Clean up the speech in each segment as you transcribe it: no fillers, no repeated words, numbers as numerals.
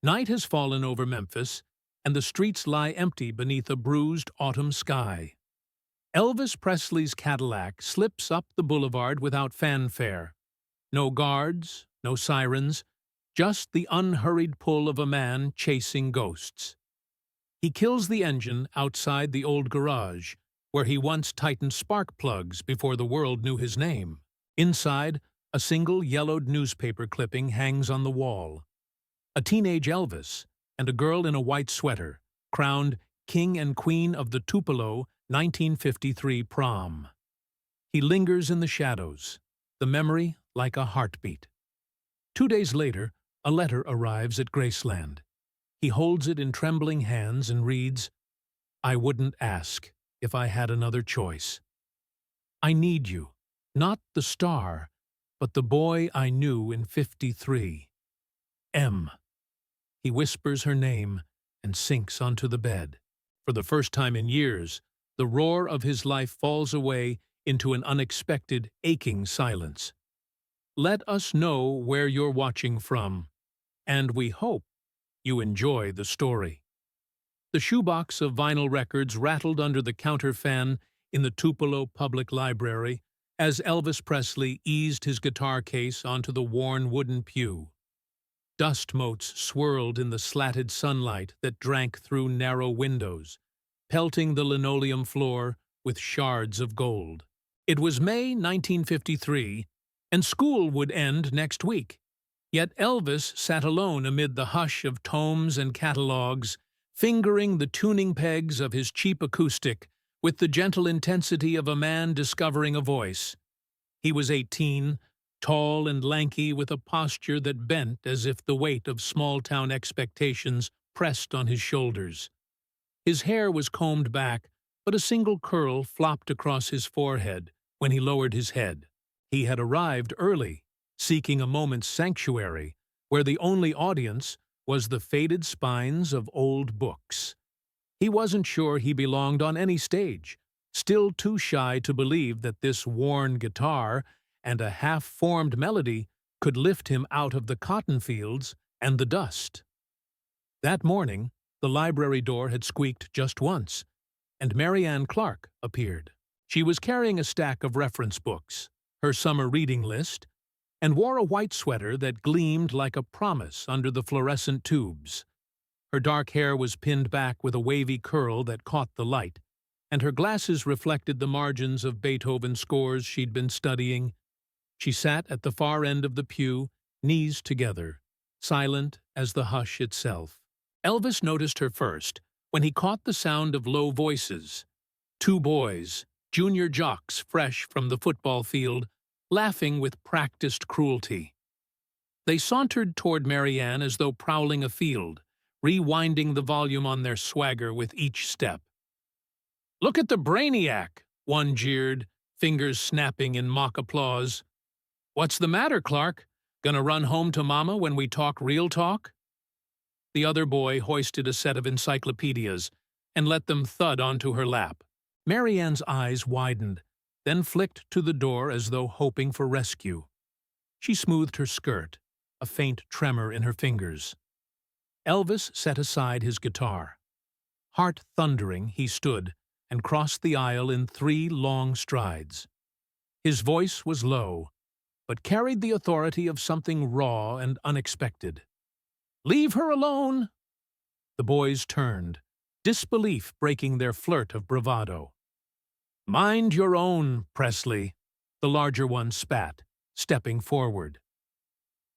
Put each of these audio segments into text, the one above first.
Night has fallen over Memphis, and the streets lie empty beneath a bruised autumn sky. Elvis Presley's Cadillac slips up the boulevard without fanfare. No guards, no sirens, just the unhurried pull of a man chasing ghosts. He kills the engine outside the old garage, where he once tightened spark plugs before the world knew his name. Inside, a single yellowed newspaper clipping hangs on the wall. A teenage Elvis and a girl in a white sweater, crowned King and Queen of the Tupelo 1953 prom. He lingers in the shadows, the memory like a heartbeat. 2 days later, a letter arrives at Graceland. He holds it in trembling hands and reads, "I wouldn't ask if I had another choice. I need you, not the star, but the boy I knew in '53. M." He whispers her name and sinks onto the bed. For the first time in years, the roar of his life falls away into an unexpected, aching silence. Let us know where you're watching from, and we hope you enjoy the story. The shoebox of vinyl records rattled under the counter fan in the Tupelo Public Library as Elvis Presley eased his guitar case onto the worn wooden pew. Dust motes swirled in the slatted sunlight that drank through narrow windows, pelting the linoleum floor with shards of gold. It was May 1953, and school would end next week. Yet Elvis sat alone amid the hush of tomes and catalogs, fingering the tuning pegs of his cheap acoustic with the gentle intensity of a man discovering a voice. He was 18, tall and lanky, with a posture that bent as if the weight of small-town expectations pressed on his shoulders. His hair was combed back, but a single curl flopped across his forehead when he lowered his head. He had arrived early, seeking a moment's sanctuary, where the only audience was the faded spines of old books. He wasn't sure he belonged on any stage, still too shy to believe that this worn guitar and a half-formed melody could lift him out of the cotton fields and the dust. That morning, the library door had squeaked just once, and Mary Ann Clark appeared. She was carrying a stack of reference books, her summer reading list, and wore a white sweater that gleamed like a promise under the fluorescent tubes. Her dark hair was pinned back with a wavy curl that caught the light, and her glasses reflected the margins of Beethoven scores she'd been studying. She sat at the far end of the pew, knees together, silent as the hush itself. Elvis noticed her first, when he caught the sound of low voices. 2 boys, junior jocks fresh from the football field, laughing with practiced cruelty. They sauntered toward Mary Ann as though prowling a field, rewinding the volume on their swagger with each step. "Look at the brainiac," one jeered, fingers snapping in mock applause. "What's the matter, Clark? Gonna run home to Mama when we talk real talk?" The other boy hoisted a set of encyclopedias and let them thud onto her lap. Mary Ann's eyes widened, then flicked to the door as though hoping for rescue. She smoothed her skirt, a faint tremor in her fingers. Elvis set aside his guitar. Heart thundering, he stood and crossed the aisle in 3 long strides. His voice was low, but carried the authority of something raw and unexpected. "Leave her alone!" The boys turned, disbelief breaking their flirt of bravado. "Mind your own, Presley," the larger one spat, stepping forward.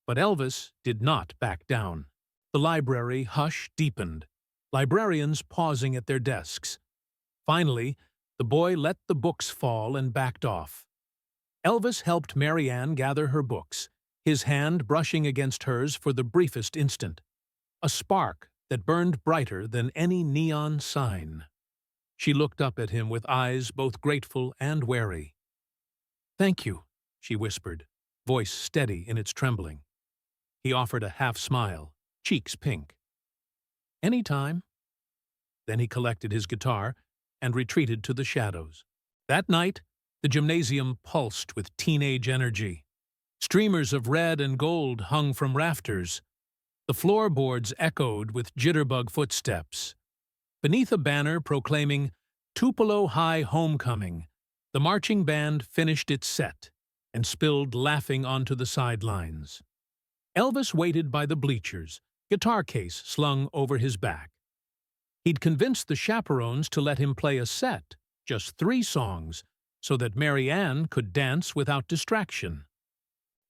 But Elvis did not back down. The library hush deepened, librarians pausing at their desks. Finally, the boy let the books fall and backed off. Elvis helped Mary Ann gather her books, his hand brushing against hers for the briefest instant, a spark that burned brighter than any neon sign. She looked up at him with eyes both grateful and wary. "Thank you," she whispered, voice steady in its trembling. He offered a half-smile, cheeks pink. "Any time." Then he collected his guitar and retreated to the shadows. That night, the gymnasium pulsed with teenage energy. Streamers of red and gold hung from rafters. The floorboards echoed with jitterbug footsteps. Beneath a banner proclaiming Tupelo High Homecoming, the marching band finished its set and spilled laughing onto the sidelines. Elvis waited by the bleachers, guitar case slung over his back. He'd convinced the chaperones to let him play a set, just 3 songs, so that Mary Ann could dance without distraction.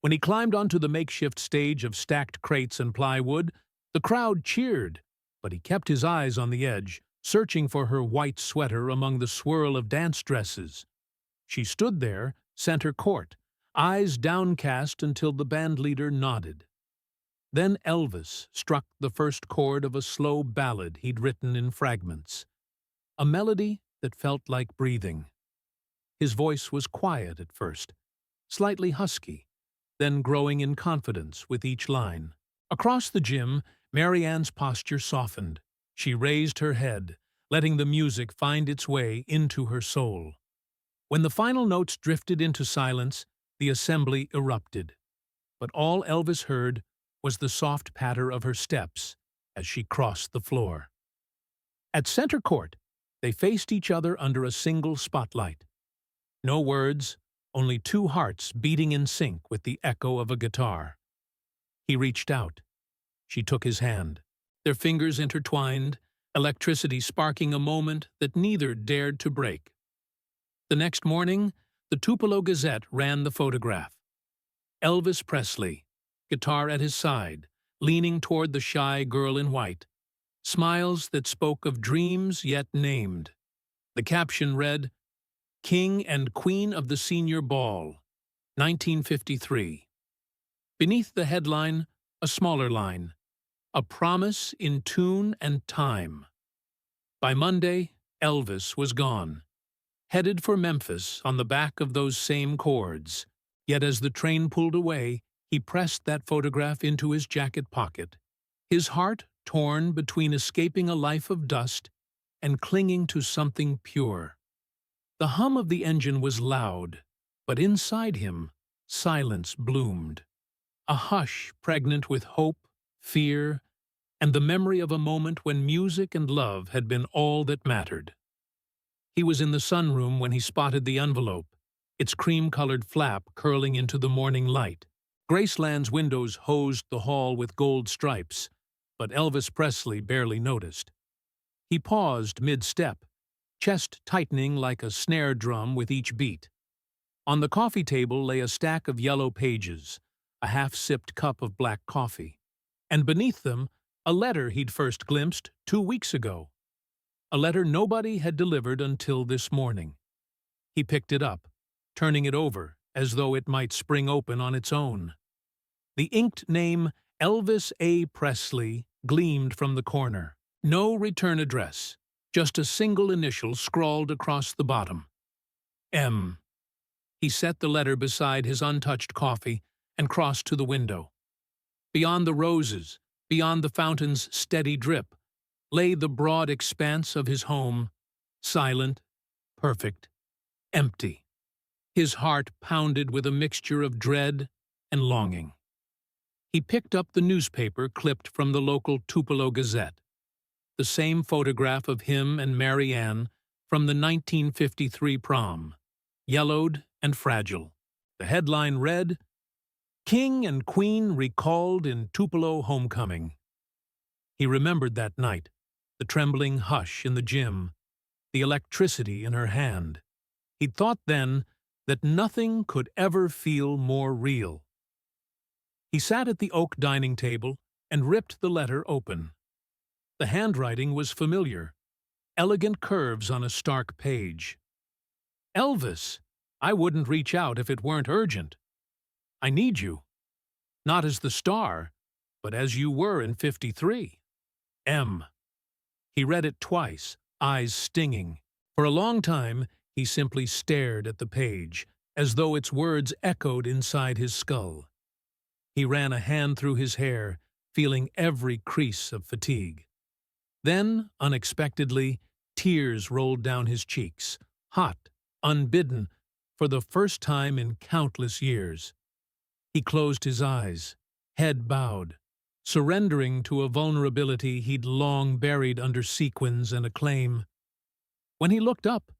When he climbed onto the makeshift stage of stacked crates and plywood, the crowd cheered, but he kept his eyes on the edge, searching for her white sweater among the swirl of dance dresses. She stood there, center court, eyes downcast until the bandleader nodded. Then Elvis struck the first chord of a slow ballad he'd written in fragments, a melody that felt like breathing. His voice was quiet at first, slightly husky, then growing in confidence with each line. Across the gym, Mary Ann's posture softened. She raised her head, letting the music find its way into her soul. When the final notes drifted into silence, the assembly erupted. But all Elvis heard was the soft patter of her steps as she crossed the floor. At center court, they faced each other under a single spotlight. No words, only 2 hearts beating in sync with the echo of a guitar. He reached out. She took his hand. Their fingers intertwined, electricity sparking a moment that neither dared to break. The next morning, the Tupelo Gazette ran the photograph. Elvis Presley, guitar at his side, leaning toward the shy girl in white. Smiles that spoke of dreams yet named. The caption read, King and Queen of the Senior Ball, 1953. Beneath the headline, a smaller line, a promise in tune and time. By Monday, Elvis was gone, headed for Memphis on the back of those same chords. Yet as the train pulled away, he pressed that photograph into his jacket pocket, his heart torn between escaping a life of dust and clinging to something pure. The hum of the engine was loud, but inside him, silence bloomed. A hush pregnant with hope, fear, and the memory of a moment when music and love had been all that mattered. He was in the sunroom when he spotted the envelope, its cream-colored flap curling into the morning light. Graceland's windows hosed the hall with gold stripes, but Elvis Presley barely noticed. He paused mid-step, chest tightening like a snare drum with each beat. On the coffee table lay a stack of yellow pages, a half-sipped cup of black coffee, and beneath them, a letter he'd first glimpsed 2 weeks ago. A letter nobody had delivered until this morning. He picked it up, turning it over as though it might spring open on its own. The inked name Elvis A. Presley gleamed from the corner. No return address, just a single initial scrawled across the bottom. M. He set the letter beside his untouched coffee and crossed to the window. Beyond the roses, beyond the fountain's steady drip, lay the broad expanse of his home, silent, perfect, empty. His heart pounded with a mixture of dread and longing. He picked up the newspaper clipped from the local Tupelo Gazette, the same photograph of him and Mary Ann from the 1953 prom, yellowed and fragile. The headline read, King and Queen recalled in Tupelo homecoming. He remembered that night, the trembling hush in the gym, the electricity in her hand. He'd thought then that nothing could ever feel more real. He sat at the oak dining table and ripped the letter open. The handwriting was familiar, elegant curves on a stark page. Elvis, I wouldn't reach out if it weren't urgent. I need you. Not as the star, but as you were in '53. M. He read it twice, eyes stinging. For a long time, he simply stared at the page, as though its words echoed inside his skull. He ran a hand through his hair, feeling every crease of fatigue. Then, unexpectedly, tears rolled down his cheeks, hot, unbidden, for the first time in countless years. He closed his eyes, head bowed, surrendering to a vulnerability he'd long buried under sequins and acclaim. When he looked up,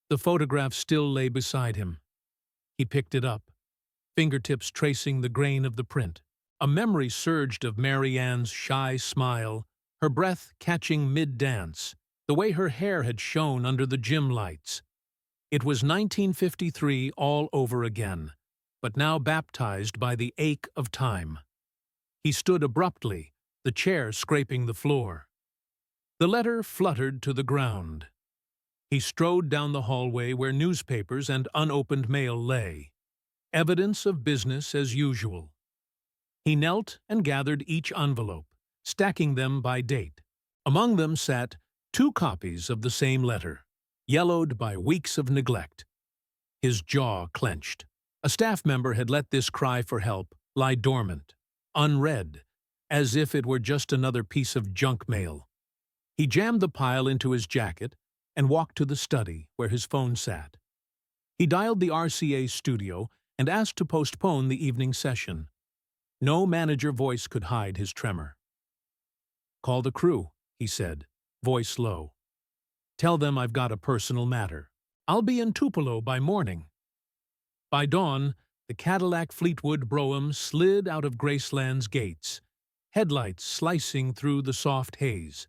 the photograph still lay beside him. He picked it up, fingertips tracing the grain of the print. A memory surged of Mary Ann's shy smile, her breath catching mid-dance, the way her hair had shone under the gym lights. It was 1953 all over again, but now baptized by the ache of time. He stood abruptly, the chair scraping the floor. The letter fluttered to the ground. He strode down the hallway where newspapers and unopened mail lay, evidence of business as usual. He knelt and gathered each envelope, stacking them by date. Among them sat 2 copies of the same letter, yellowed by weeks of neglect. His jaw clenched. A staff member had let this cry for help lie dormant, unread, as if it were just another piece of junk mail. He jammed the pile into his jacket and walked to the study where his phone sat. He dialed the RCA studio and asked to postpone the evening session. No manager voice could hide his tremor. "Call the crew," he said, voice low. "Tell them I've got a personal matter. I'll be in Tupelo by morning." By dawn, the Cadillac Fleetwood brougham slid out of Graceland's gates, headlights slicing through the soft haze.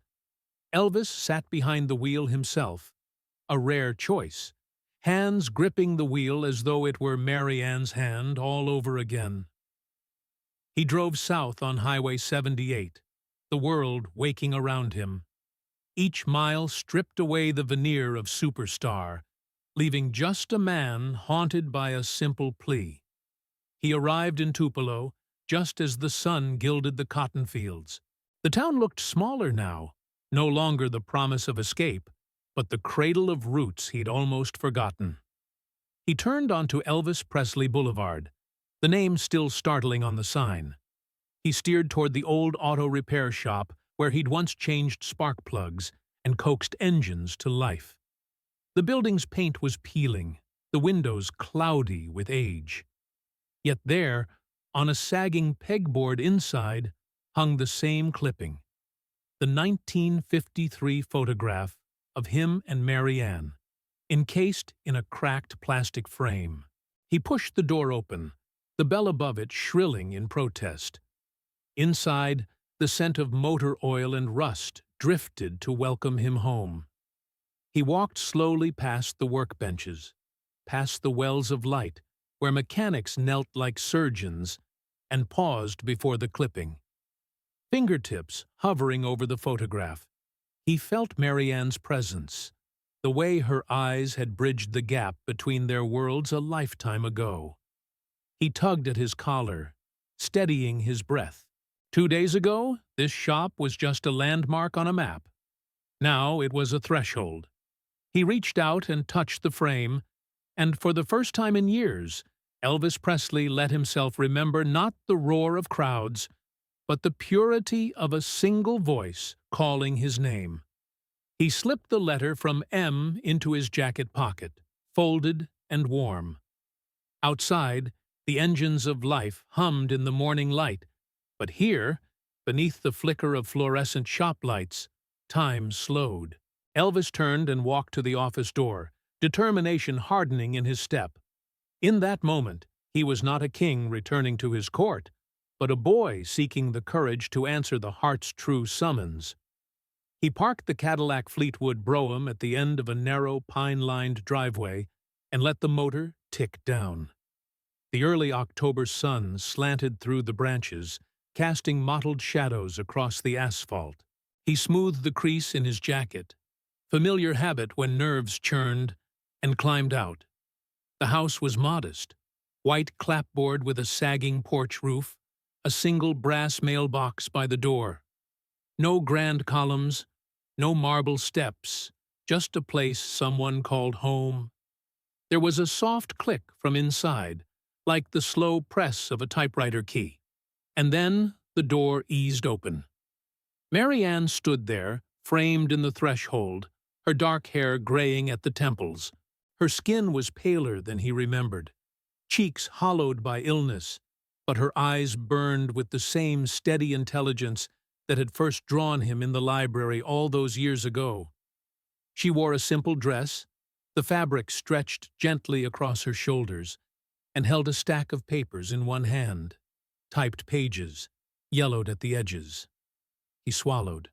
Elvis sat behind the wheel himself, a rare choice, hands gripping the wheel as though it were Mary Ann's hand all over again. He drove south on Highway 78, the world waking around him. Each mile stripped away the veneer of superstar, leaving just a man haunted by a simple plea. He arrived in Tupelo just as the sun gilded the cotton fields. The town looked smaller now, no longer the promise of escape, but the cradle of roots he'd almost forgotten. He turned onto Elvis Presley Boulevard, the name still startling on the sign. He steered toward the old auto repair shop where he'd once changed spark plugs and coaxed engines to life. The building's paint was peeling, the windows cloudy with age. Yet there, on a sagging pegboard inside, hung the same clipping, the 1953 photograph of him and Mary Ann, encased in a cracked plastic frame. He pushed the door open, the bell above it shrilling in protest. Inside, the scent of motor oil and rust drifted to welcome him home. He walked slowly past the workbenches, past the wells of light, where mechanics knelt like surgeons, and paused before the clipping. Fingertips hovering over the photograph. He felt Mary Ann's presence, the way her eyes had bridged the gap between their worlds a lifetime ago. He tugged at his collar, steadying his breath. 2 days ago, this shop was just a landmark on a map. Now it was a threshold. He reached out and touched the frame, and for the first time in years, Elvis Presley let himself remember not the roar of crowds, but the purity of a single voice calling his name. He slipped the letter from M into his jacket pocket, folded and warm. Outside, the engines of life hummed in the morning light, but here, beneath the flicker of fluorescent shop lights, time slowed. Elvis turned and walked to the office door, determination hardening in his step. In that moment, he was not a king returning to his court, but a boy seeking the courage to answer the heart's true summons. He parked the Cadillac Fleetwood brougham at the end of a narrow, pine-lined driveway and let the motor tick down. The early October sun slanted through the branches, casting mottled shadows across the asphalt. He smoothed the crease in his jacket, familiar habit when nerves churned, and climbed out. The house was modest, white clapboard with a sagging porch roof, a single brass mailbox by the door. No grand columns, no marble steps, just a place someone called home. There was a soft click from inside, like the slow press of a typewriter key. And then the door eased open. Mary Ann stood there, framed in the threshold, her dark hair graying at the temples. Her skin was paler than he remembered, cheeks hollowed by illness, but her eyes burned with the same steady intelligence that had first drawn him in the library all those years ago. She wore a simple dress, the fabric stretched gently across her shoulders, and held a stack of papers in one hand, typed pages, yellowed at the edges. He swallowed.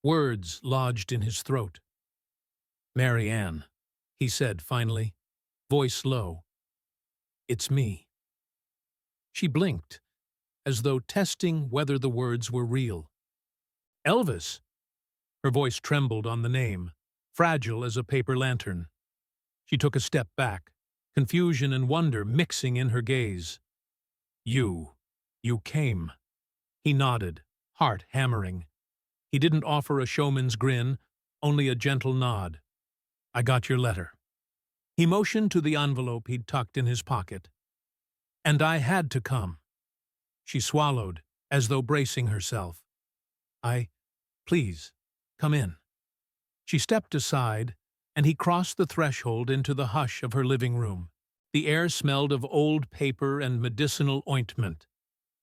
Words lodged in his throat. "Mary Ann," he said finally, voice low. "It's me." She blinked, as though testing whether the words were real. "Elvis!" Her voice trembled on the name, fragile as a paper lantern. She took a step back, confusion and wonder mixing in her gaze. You came." He nodded, heart hammering. He didn't offer a showman's grin, only a gentle nod. "I got your letter." He motioned to the envelope he'd tucked in his pocket. "And I had to come." She swallowed, as though bracing herself. Please, come in." She stepped aside, and he crossed the threshold into the hush of her living room. The air smelled of old paper and medicinal ointment,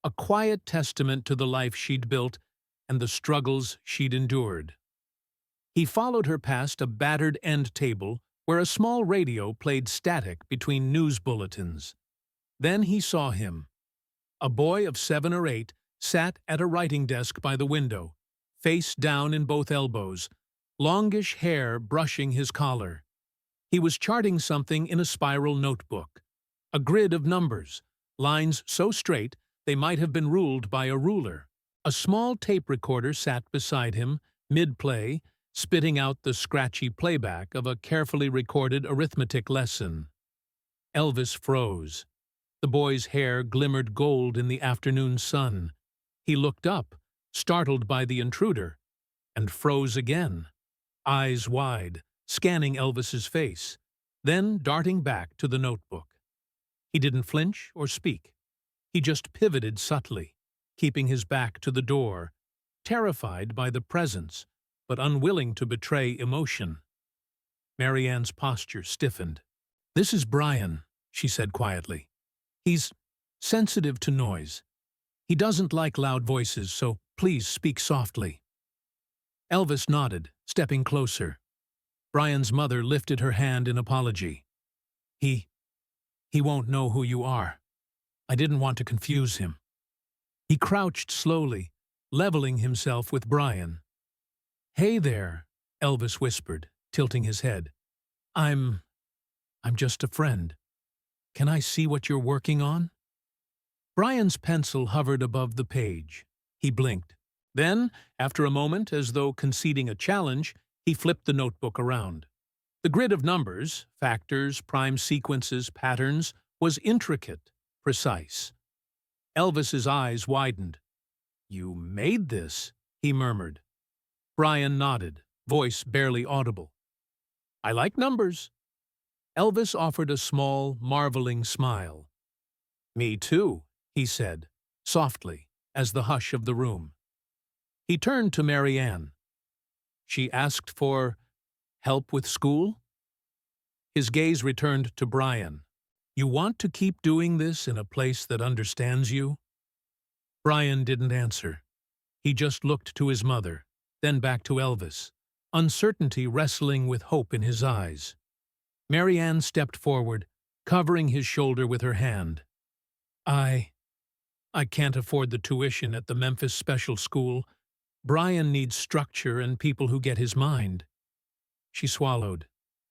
a quiet testament to the life she'd built and the struggles she'd endured. He followed her past a battered end table where a small radio played static between news bulletins. Then he saw him. A boy of 7 or 8 sat at a writing desk by the window, face down in both elbows, longish hair brushing his collar. He was charting something in a spiral notebook, a grid of numbers, lines so straight they might have been ruled by a ruler. A small tape recorder sat beside him, mid-play, spitting out the scratchy playback of a carefully recorded arithmetic lesson. Elvis froze. The boy's hair glimmered gold in the afternoon sun. He looked up, startled by the intruder, and froze again, eyes wide, scanning Elvis's face, then darting back to the notebook. He didn't flinch or speak. He just pivoted subtly, keeping his back to the door, terrified by the presence, but unwilling to betray emotion. Mary Ann's posture stiffened. "This is Brian," she said quietly. "He's sensitive to noise. He doesn't like loud voices, so please speak softly." Elvis nodded, stepping closer. Brian's mother lifted her hand in apology. He won't know who you are. I didn't want to confuse him." He crouched slowly, leveling himself with Brian. "Hey there," Elvis whispered, tilting his head. I'm just a friend. Can I see what you're working on?" Brian's pencil hovered above the page. He blinked. Then, after a moment, as though conceding a challenge, he flipped the notebook around. The grid of numbers, factors, prime sequences, patterns, was intricate, precise. Elvis's eyes widened. "You made this," he murmured. Brian nodded, voice barely audible. "I like numbers." Elvis offered a small, marveling smile. "Me too," he said, softly, as the hush of the room. He turned to Mary Ann. "She asked for help with school?" His gaze returned to Brian. "You want to keep doing this in a place that understands you?" Brian didn't answer. He just looked to his mother, then back to Elvis, uncertainty wrestling with hope in his eyes. Mary Ann stepped forward, covering his shoulder with her hand. I can't afford the tuition at the Memphis special school. Brian needs structure and people who get his mind." She swallowed,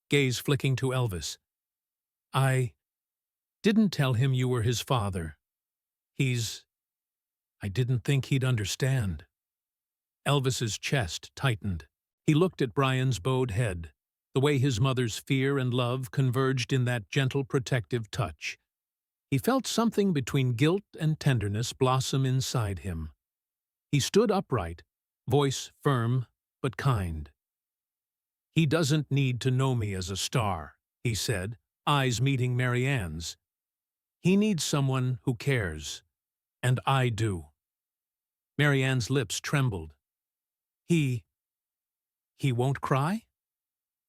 gaze flicking to Elvis. "I didn't tell him you were his father. I didn't think he'd understand." Elvis's chest tightened. He looked at Brian's bowed head, the way his mother's fear and love converged in that gentle protective touch. He felt something between guilt and tenderness blossom inside him. He stood upright, voice firm but kind. "He doesn't need to know me as a star," he said, eyes meeting Mary Ann's. "He needs someone who cares, and I do." Mary Ann's lips trembled. He won't cry?"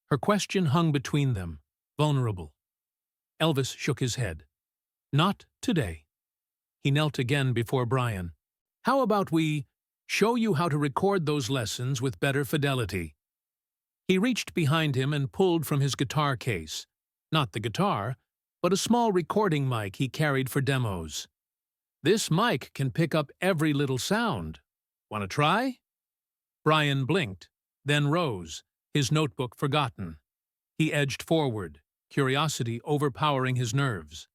Her question hung between them, vulnerable. Elvis shook his head. "Not today." He knelt again before Brian. "How about we show you how to record those lessons with better fidelity?" He reached behind him and pulled from his guitar case. Not the guitar, but a small recording mic he carried for demos. "This mic can pick up every little sound. Want to try?" Brian blinked, then rose, his notebook forgotten. He edged forward, curiosity overpowering his nerves.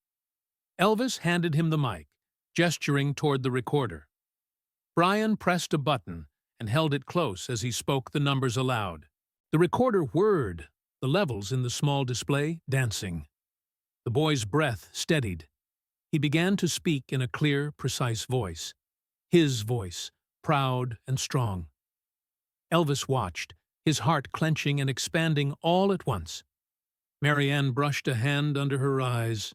Elvis handed him the mic, gesturing toward the recorder. Brian pressed a button and held it close as he spoke the numbers aloud. The recorder whirred, the levels in the small display dancing. The boy's breath steadied. He began to speak in a clear, precise voice. His voice, proud and strong. Elvis watched, his heart clenching and expanding all at once. Marianne brushed a hand under her eyes.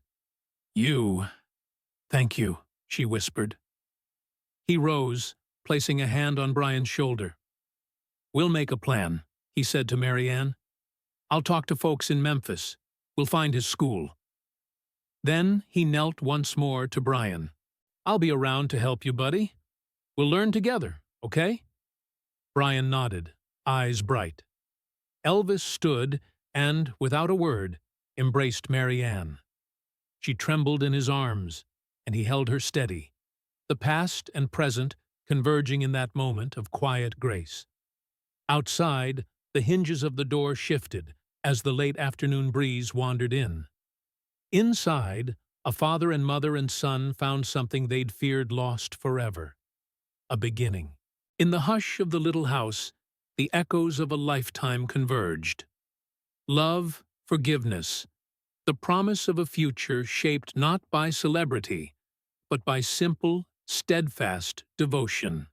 Thank you, she whispered. He rose, placing a hand on Brian's shoulder. "We'll make a plan," he said to Marianne. "I'll talk to folks in Memphis. We'll find his school." Then he knelt once more to Brian. "I'll be around to help you, buddy. We'll learn together, okay?" Brian nodded, eyes bright. Elvis stood and, without a word, embraced Marianne. She trembled in his arms, and he held her steady, the past and present converging in that moment of quiet grace. Outside, the hinges of the door shifted as the late afternoon breeze wandered in. Inside, a father and mother and son found something they'd feared lost forever. A beginning. In the hush of the little house, the echoes of a lifetime converged. Love, forgiveness, the promise of a future shaped not by celebrity, but by simple, steadfast devotion.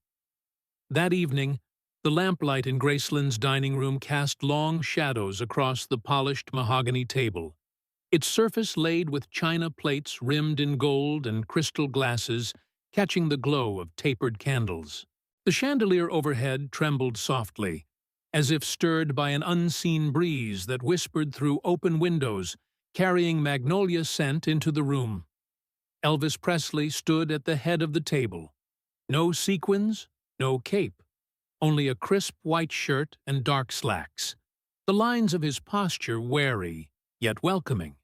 That evening, the lamplight in Graceland's dining room cast long shadows across the polished mahogany table, its surface laid with china plates rimmed in gold and crystal glasses catching the glow of tapered candles. The chandelier overhead trembled softly, as if stirred by an unseen breeze that whispered through open windows, carrying magnolia scent into the room. Elvis Presley stood at the head of the table. No sequins, no cape, only a crisp white shirt and dark slacks, the lines of his posture wary, yet welcoming.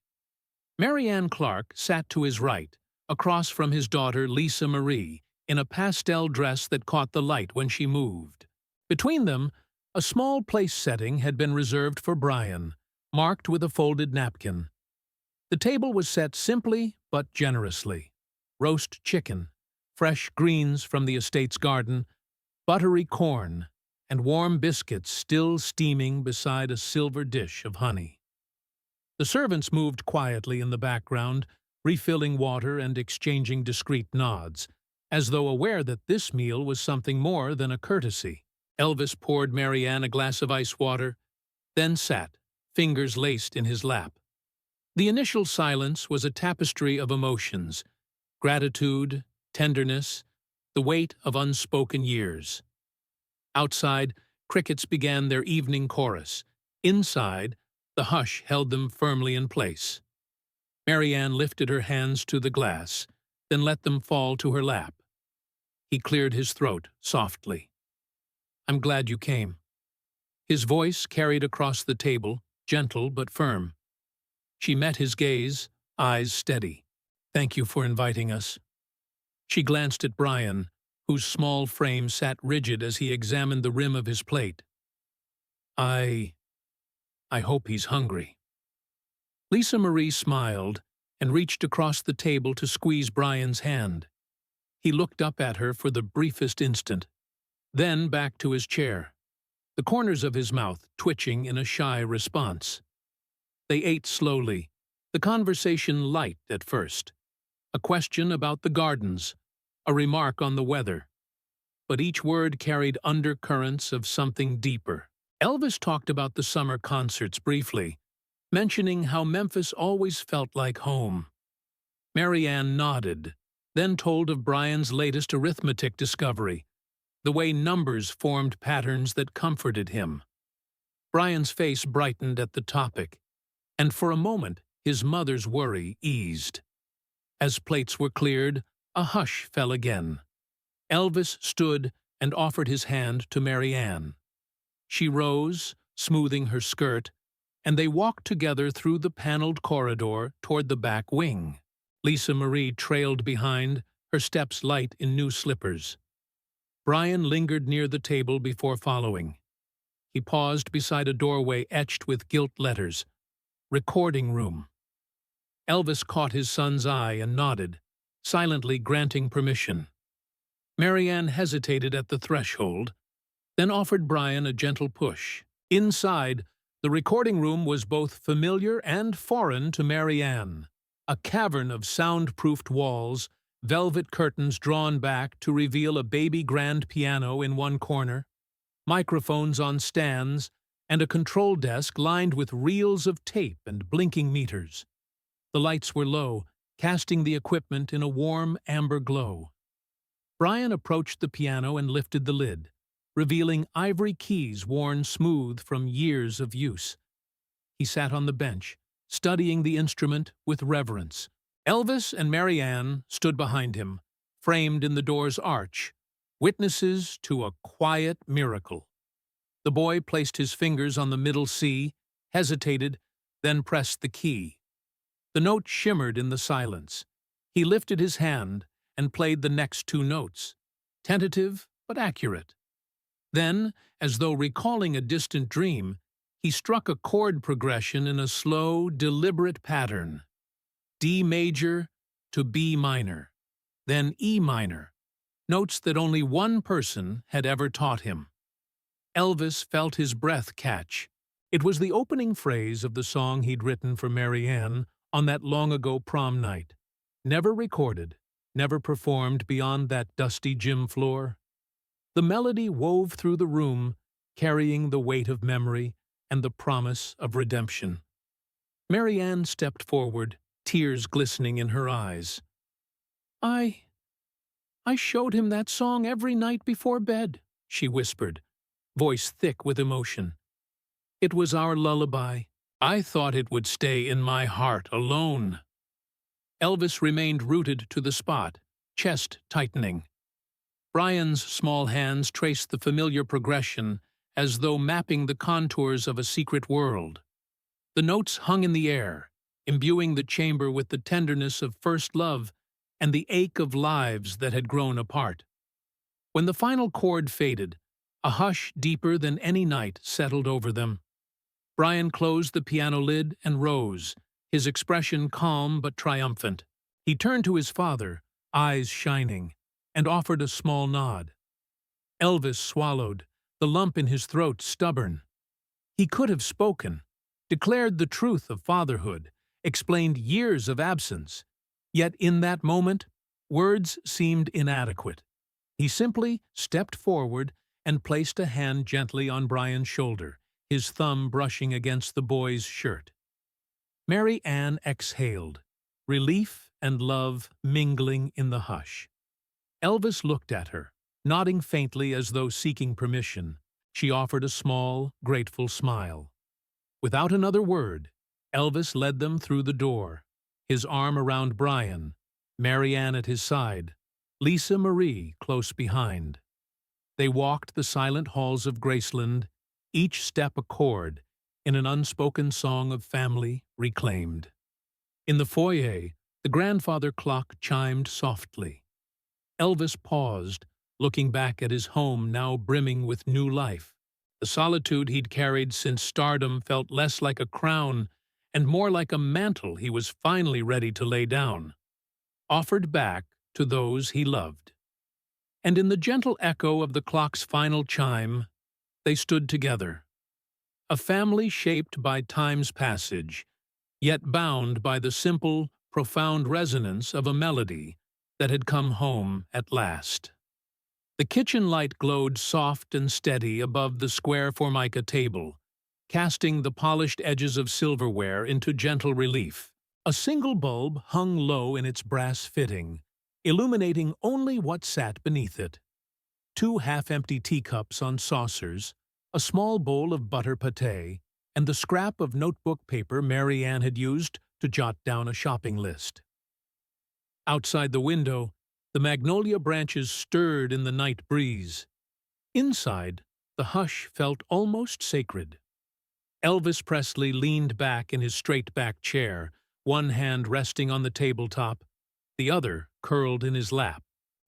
Marianne Clark sat to his right, across from his daughter Lisa Marie, in a pastel dress that caught the light when she moved. Between them, a small place setting had been reserved for Brian, marked with a folded napkin. The table was set simply but generously. Roast chicken, fresh greens from the estate's garden, buttery corn, and warm biscuits still steaming beside a silver dish of honey. The servants moved quietly in the background, refilling water and exchanging discreet nods, as though aware that this meal was something more than a courtesy. Elvis poured Marianne a glass of ice water, then sat, fingers laced in his lap. The initial silence was a tapestry of emotions, gratitude, tenderness, the weight of unspoken years. Outside, crickets began their evening chorus. Inside, the hush held them firmly in place. Marianne lifted her hands to the glass, then let them fall to her lap. He cleared his throat softly. "I'm glad you came." His voice carried across the table, gentle but firm. She met his gaze, eyes steady. "Thank you for inviting us." She glanced at Brian, whose small frame sat rigid as he examined the rim of his plate. I hope he's hungry." Lisa Marie smiled and reached across the table to squeeze Brian's hand. He looked up at her for the briefest instant, then back to his chair, the corners of his mouth twitching in a shy response. They ate slowly, the conversation light at first. A question about the gardens, a remark on the weather. But each word carried undercurrents of something deeper. Elvis talked about the summer concerts briefly, mentioning how Memphis always felt like home. Marianne nodded, then told of Brian's latest arithmetic discovery, the way numbers formed patterns that comforted him. Brian's face brightened at the topic, and for a moment his mother's worry eased. As plates were cleared, A hush fell again. Elvis stood and offered his hand to Mary Ann. She rose, smoothing her skirt, and they walked together through the paneled corridor toward the back wing. Lisa Marie trailed behind, her steps light in new slippers. Brian lingered near the table before following. He paused beside a doorway etched with gilt letters, "Recording Room." Elvis caught his son's eye and nodded, silently granting permission. Mary Ann hesitated at the threshold, then offered Brian a gentle push. Inside, the recording room was both familiar and foreign to Mary Ann. A cavern of soundproofed walls, velvet curtains drawn back to reveal a baby grand piano in one corner, microphones on stands, and a control desk lined with reels of tape and blinking meters. The lights were low, casting the equipment in a warm amber glow. Brian approached the piano and lifted the lid, revealing ivory keys worn smooth from years of use. He sat on the bench, studying the instrument with reverence. Elvis and Mary Ann stood behind him, framed in the door's arch, witnesses to a quiet miracle. The boy placed his fingers on the middle C, hesitated, then pressed the key. The note shimmered in the silence. He lifted his hand and played the next two notes, tentative but accurate. Then, as though recalling a distant dream, he struck a chord progression in a slow, deliberate pattern. D major to B minor, then E minor, notes that only one person had ever taught him. Elvis felt his breath catch. It was the opening phrase of the song he'd written for Mary Ann on that long-ago prom night, never recorded, never performed beyond that dusty gym floor. The melody wove through the room, carrying the weight of memory and the promise of redemption. Mary Ann stepped forward, tears glistening in her eyes. I showed him that song every night before bed," she whispered, voice thick with emotion. "It was our lullaby. I thought it would stay in my heart alone." Elvis remained rooted to the spot, chest tightening. Brian's small hands traced the familiar progression as though mapping the contours of a secret world. The notes hung in the air, imbuing the chamber with the tenderness of first love and the ache of lives that had grown apart. When the final chord faded, a hush deeper than any night settled over them. Brian closed the piano lid and rose, his expression calm but triumphant. He turned to his father, eyes shining, and offered a small nod. Elvis swallowed, the lump in his throat stubborn. He could have spoken, declared the truth of fatherhood, explained years of absence. Yet in that moment, words seemed inadequate. He simply stepped forward and placed a hand gently on Brian's shoulder, his thumb brushing against the boy's shirt. Mary Ann exhaled, relief and love mingling in the hush. Elvis looked at her, nodding faintly as though seeking permission. She offered a small, grateful smile. Without another word, Elvis led them through the door, his arm around Brian, Mary Ann at his side, Lisa Marie close behind. They walked the silent halls of Graceland, each step a chord, in an unspoken song of family reclaimed. In the foyer, the grandfather clock chimed softly. Elvis paused, looking back at his home now brimming with new life. The solitude he'd carried since stardom felt less like a crown and more like a mantle he was finally ready to lay down, offered back to those he loved. And in the gentle echo of the clock's final chime, they stood together, a family shaped by time's passage, yet bound by the simple, profound resonance of a melody that had come home at last. The kitchen light glowed soft and steady above the square formica table, casting the polished edges of silverware into gentle relief. A single bulb hung low in its brass fitting, illuminating only what sat beneath it. Two half-empty teacups on saucers, a small bowl of butter pâté, and the scrap of notebook paper Mary Ann had used to jot down a shopping list. Outside the window, The magnolia branches stirred in the night breeze. Inside, the hush felt almost sacred. Elvis Presley leaned back in his straight-back chair, one hand resting on the tabletop, the other curled in his lap.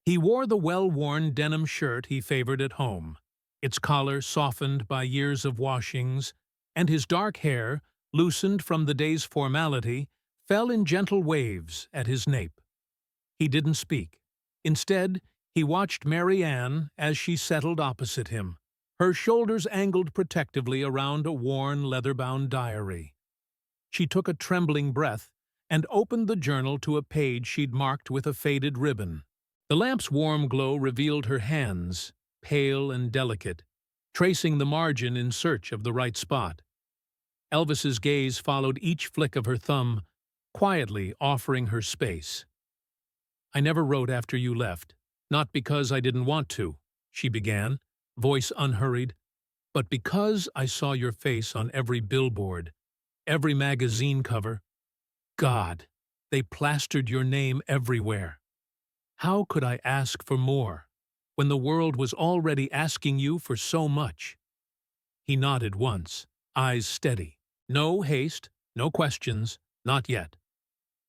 He wore the well-worn denim shirt he favored at home, its collar softened by years of washings, and his dark hair, loosened from the day's formality, fell in gentle waves at his nape. He didn't speak. Instead, he watched Mary Ann as she settled opposite him, her shoulders angled protectively around a worn, leather-bound diary. She took a trembling breath and opened the journal to a page she'd marked with a faded ribbon. The lamp's warm glow revealed her hands, pale and delicate, tracing the margin in search of the right spot. Elvis's gaze followed each flick of her thumb, quietly offering her space. "I never wrote after you left, not because I didn't want to," she began, voice unhurried, "but because I saw your face on every billboard, every magazine cover. God, they plastered your name everywhere. How could I ask for more, when the world was already asking you for so much?" He nodded once, eyes steady. No haste, no questions, not yet.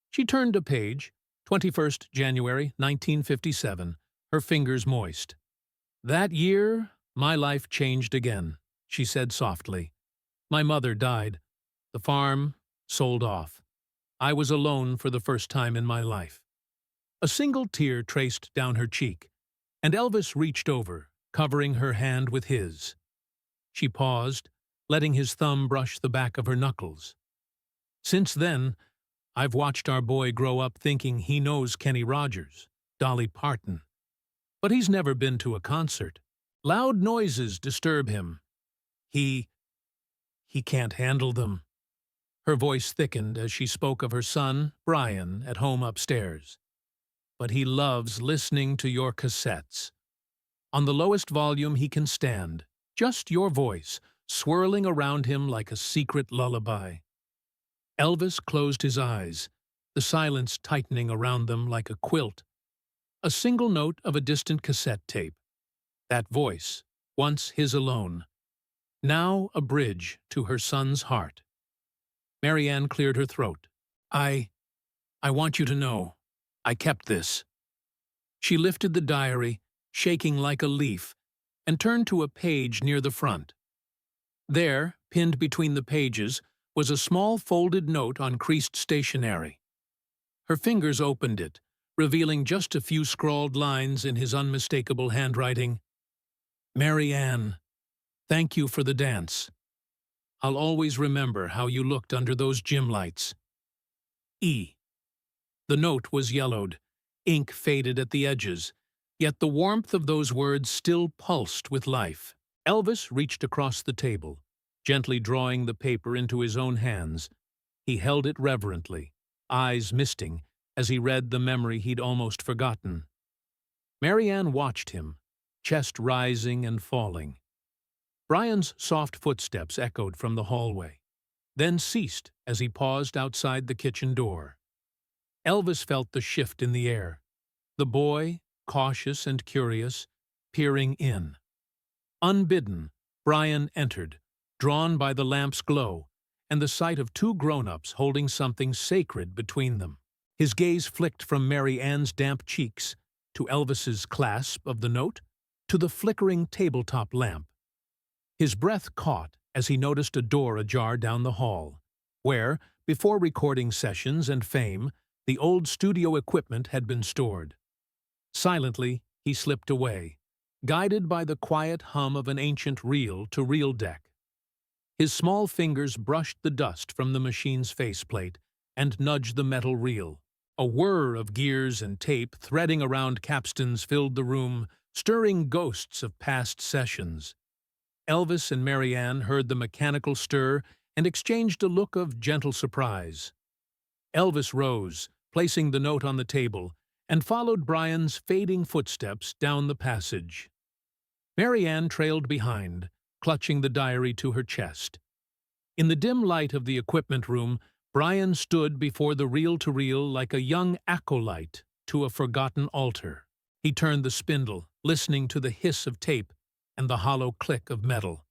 She turned a page, 21st January 1957, her fingers moist. "That year, my life changed again," she said softly. "My mother died. The farm sold off. I was alone for the first time in my life." A single tear traced down her cheek, and Elvis reached over, covering her hand with his. She paused, letting his thumb brush the back of her knuckles. "Since then, I've watched our boy grow up thinking he knows Kenny Rogers, Dolly Parton. But he's never been to a concert. Loud noises disturb him. He can't handle them." Her voice thickened as she spoke of her son, Brian, at home upstairs. "But he loves listening to your cassettes. On the lowest volume he can stand, just your voice, swirling around him like a secret lullaby." Elvis closed his eyes, the silence tightening around them like a quilt. A single note of a distant cassette tape. That voice, once his alone, now a bridge to her son's heart. Mary Ann cleared her throat. I want you to know, I kept this." She lifted the diary, shaking like a leaf, and turned to a page near the front. There, pinned between the pages, was a small folded note on creased stationery. Her fingers opened it, revealing just a few scrawled lines in his unmistakable handwriting. "Mary Ann, thank you for the dance. I'll always remember how you looked under those gym lights. E." The note was yellowed, ink faded at the edges, yet the warmth of those words still pulsed with life. Elvis reached across the table, gently drawing the paper into his own hands. He held it reverently, eyes misting, as he read the memory he'd almost forgotten. Mary Ann watched him, chest rising and falling. Brian's soft footsteps echoed from the hallway, then ceased as he paused outside the kitchen door. Elvis felt the shift in the air, the boy, cautious and curious, peering in. Unbidden, Brian entered, drawn by the lamp's glow and the sight of two grown-ups holding something sacred between them. His gaze flicked from Mary Ann's damp cheeks to Elvis's clasp of the note to the flickering tabletop lamp. His breath caught as he noticed a door ajar down the hall, where, before recording sessions and fame, the old studio equipment had been stored. Silently, he slipped away, guided by the quiet hum of an ancient reel-to-reel deck. His small fingers brushed the dust from the machine's faceplate and nudged the metal reel. A whir of gears and tape threading around capstans filled the room, stirring ghosts of past sessions. Elvis and Mary Ann heard the mechanical stir and exchanged a look of gentle surprise. Elvis rose, placing the note on the table, and followed Brian's fading footsteps down the passage. Mary Ann trailed behind, clutching the diary to her chest. In the dim light of the equipment room, Brian stood before the reel-to-reel like a young acolyte to a forgotten altar. He turned the spindle, listening to the hiss of tape and the hollow click of metal.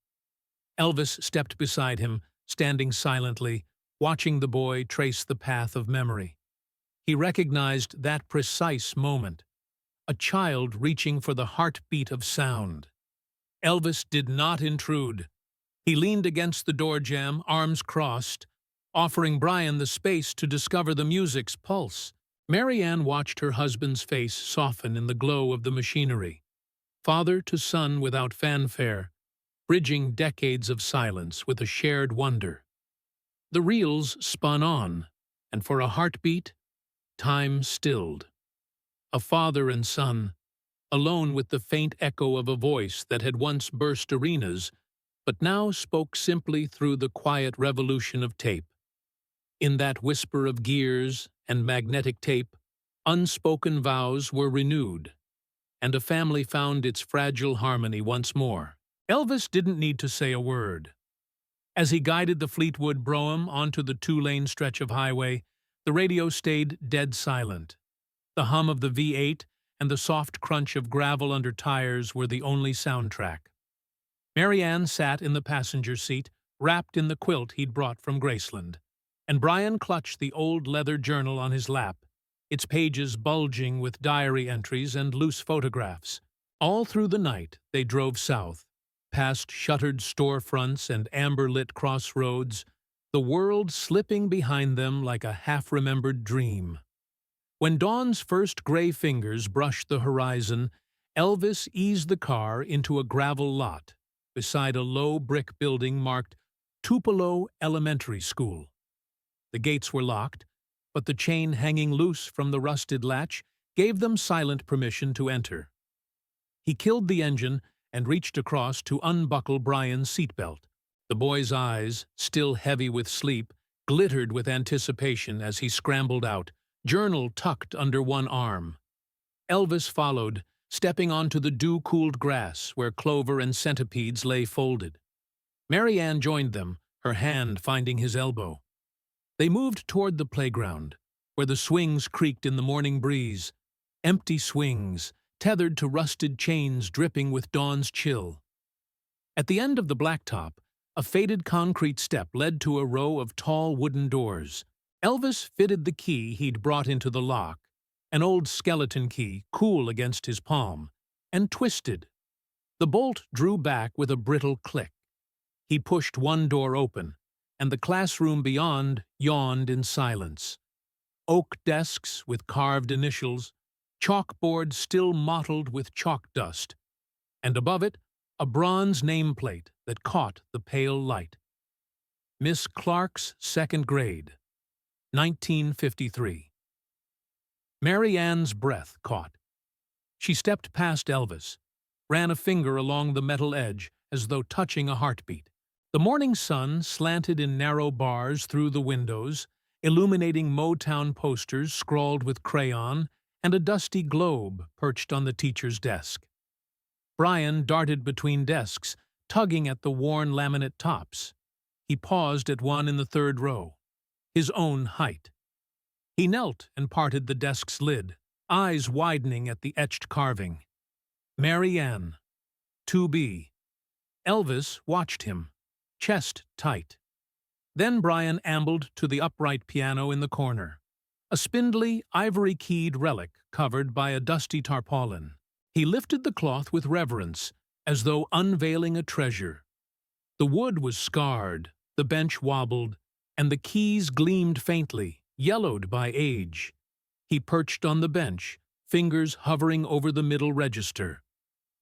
Elvis stepped beside him, standing silently, watching the boy trace the path of memory. He recognized that precise moment, a child reaching for the heartbeat of sound. Elvis did not intrude. He leaned against the door jamb, arms crossed, offering Brian the space to discover the music's pulse. Mary Ann watched her husband's face soften in the glow of the machinery. Father to son without fanfare, bridging decades of silence with a shared wonder. The reels spun on, and for a heartbeat, time stilled. A father and son, alone with the faint echo of a voice that had once burst arenas, but now spoke simply through the quiet revolution of tape. In that whisper of gears and magnetic tape, unspoken vows were renewed, and a family found its fragile harmony once more. Elvis didn't need to say a word. As he guided the Fleetwood Brougham onto the two-lane stretch of highway, the radio stayed dead silent. The hum of the V8 and the soft crunch of gravel under tires were the only soundtrack. Mary Ann sat in the passenger seat, wrapped in the quilt he'd brought from Graceland, and Brian clutched the old leather journal on his lap, its pages bulging with diary entries and loose photographs. All through the night they drove south, past shuttered storefronts and amber-lit crossroads, the world slipping behind them like a half-remembered dream. When dawn's first gray fingers brushed the horizon, Elvis eased the car into a gravel lot beside a low brick building marked Tupelo Elementary School. The gates were locked, but the chain hanging loose from the rusted latch gave them silent permission to enter. He killed the engine and reached across to unbuckle Brian's seatbelt. The boy's eyes, still heavy with sleep, glittered with anticipation as he scrambled out, journal tucked under one arm. Elvis followed, stepping onto the dew-cooled grass where clover and centipedes lay folded. Mary Ann joined them, her hand finding his elbow. They moved toward the playground, where the swings creaked in the morning breeze, empty swings, tethered to rusted chains dripping with dawn's chill. At the end of the blacktop, a faded concrete step led to a row of tall wooden doors. Elvis fitted the key he'd brought into the lock, an old skeleton key, cool against his palm, and twisted. The bolt drew back with a brittle click. He pushed one door open, and the classroom beyond yawned in silence. Oak desks with carved initials, chalkboard still mottled with chalk dust, and above it, a bronze nameplate that caught the pale light. Miss Clark's second grade, 1953. Mary Ann's breath caught. She stepped past Elvis, ran a finger along the metal edge as though touching a heartbeat. The morning sun slanted in narrow bars through the windows, illuminating Motown posters scrawled with crayon and a dusty globe perched on the teacher's desk. Brian darted between desks, tugging at the worn laminate tops. He paused at one in the third row, his own height. He knelt and parted the desk's lid, eyes widening at the etched carving. Mary Ann, 2B. Elvis watched him, chest tight. Then Brian ambled to the upright piano in the corner, a spindly, ivory-keyed relic covered by a dusty tarpaulin. He lifted the cloth with reverence, as though unveiling a treasure. The wood was scarred, the bench wobbled, and the keys gleamed faintly, yellowed by age. He perched on the bench, fingers hovering over the middle register.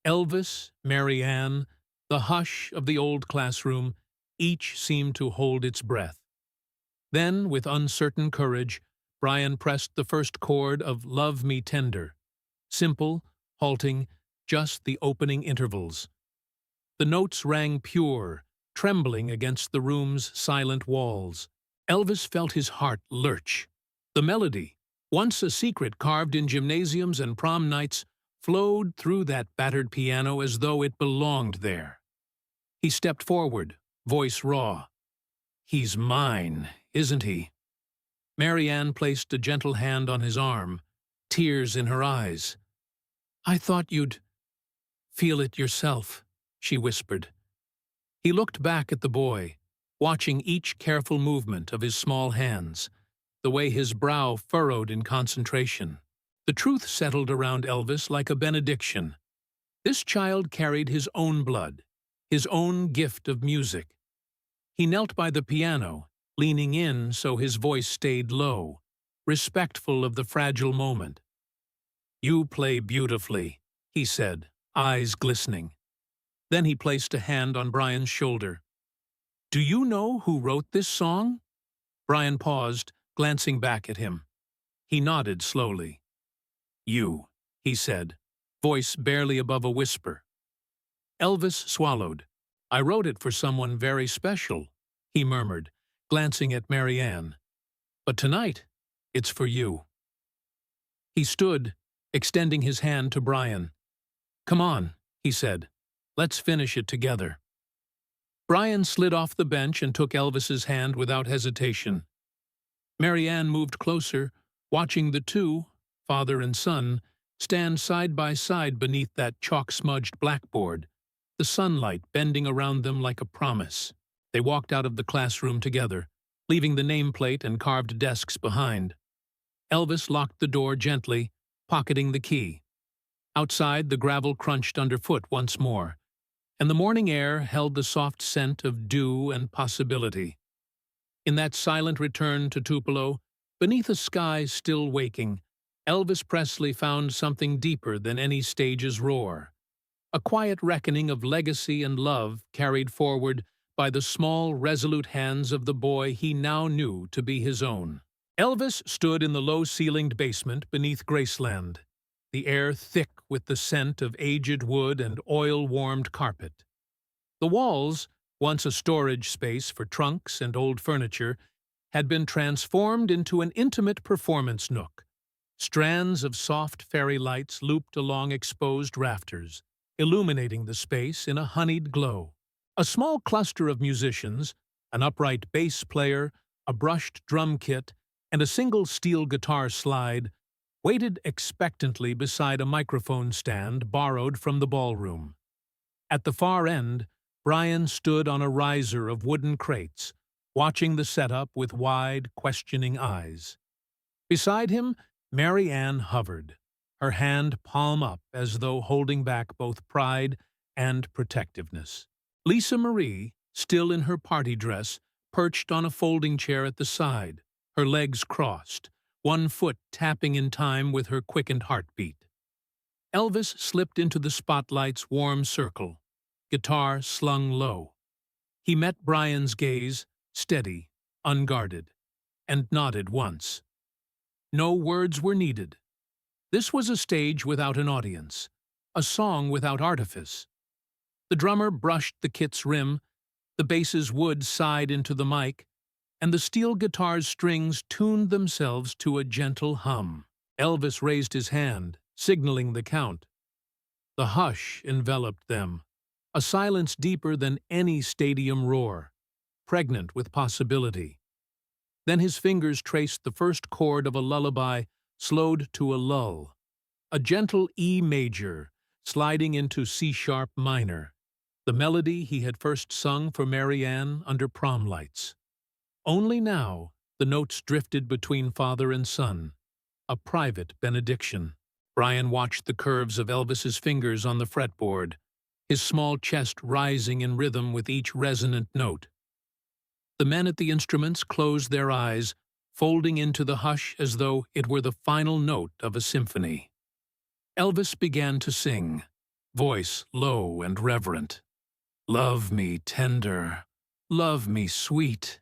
Elvis, Mary Ann, the hush of the old classroom, each seemed to hold its breath. Then, with uncertain courage, Brian pressed the first chord of Love Me Tender. Simple, halting, just the opening intervals. The notes rang pure, trembling against the room's silent walls. Elvis felt his heart lurch. The melody, once a secret carved in gymnasiums and prom nights, flowed through that battered piano as though it belonged there. He stepped forward, voice raw. "He's mine, isn't he?" Mary Ann placed a gentle hand on his arm, tears in her eyes. I thought you'd feel it yourself, she whispered. He looked back at the boy, watching each careful movement of his small hands, the way his brow furrowed in concentration. The truth settled around Elvis like a benediction. This child carried his own blood, his own gift of music. He knelt by the piano, leaning in so his voice stayed low, respectful of the fragile moment. "You play beautifully," he said, eyes glistening. Then he placed a hand on Brian's shoulder. "Do you know who wrote this song?" Brian paused, glancing back at him. He nodded slowly. "You," he said, voice barely above a whisper. Elvis swallowed. "I wrote it for someone very special," he murmured, glancing at Marianne. "But tonight, it's for you." He stood, extending his hand to Brian. "Come on," he said. "Let's finish it together." Brian slid off the bench and took Elvis's hand without hesitation. Marianne moved closer, watching the two, father and son, stand side by side beneath that chalk-smudged blackboard, the sunlight bending around them like a promise. They walked out of the classroom together, leaving the nameplate and carved desks behind. Elvis locked the door gently, pocketing the key. Outside, the gravel crunched underfoot once more, and the morning air held the soft scent of dew and possibility. In that silent return to Tupelo, beneath a sky still waking, Elvis Presley found something deeper than any stage's roar. A quiet reckoning of legacy and love carried forward by the small, resolute hands of the boy he now knew to be his own. Elvis stood in the low-ceilinged basement beneath Graceland, the air thick with the scent of aged wood and oil-warmed carpet. The walls, once a storage space for trunks and old furniture, had been transformed into an intimate performance nook. Strands of soft fairy lights looped along exposed rafters, illuminating the space in a honeyed glow. A small cluster of musicians, an upright bass player, a brushed drum kit, and a single steel guitar slide, waited expectantly beside a microphone stand borrowed from the ballroom. At the far end, Brian stood on a riser of wooden crates, watching the setup with wide, questioning eyes. Beside him, Marianne hovered, her hand palm up as though holding back both pride and protectiveness. Lisa Marie, still in her party dress, perched on a folding chair at the side, her legs crossed, one foot tapping in time with her quickened heartbeat. Elvis slipped into the spotlight's warm circle, guitar slung low. He met Brian's gaze, steady, unguarded, and nodded once. No words were needed. This was a stage without an audience, a song without artifice. The drummer brushed the kit's rim, the bass's wood sighed into the mic, and the steel guitar's strings tuned themselves to a gentle hum. Elvis raised his hand, signaling the count. The hush enveloped them, a silence deeper than any stadium roar, pregnant with possibility. Then his fingers traced the first chord of a lullaby, slowed to a lull, a gentle E major, sliding into C-sharp minor, the melody he had first sung for Marianne under prom lights. Only now the notes drifted between father and son, a private benediction. Brian watched the curves of Elvis's fingers on the fretboard, his small chest rising in rhythm with each resonant note. The men at the instruments closed their eyes, folding into the hush as though it were the final note of a symphony. Elvis began to sing, voice low and reverent. "Love me tender, love me sweet,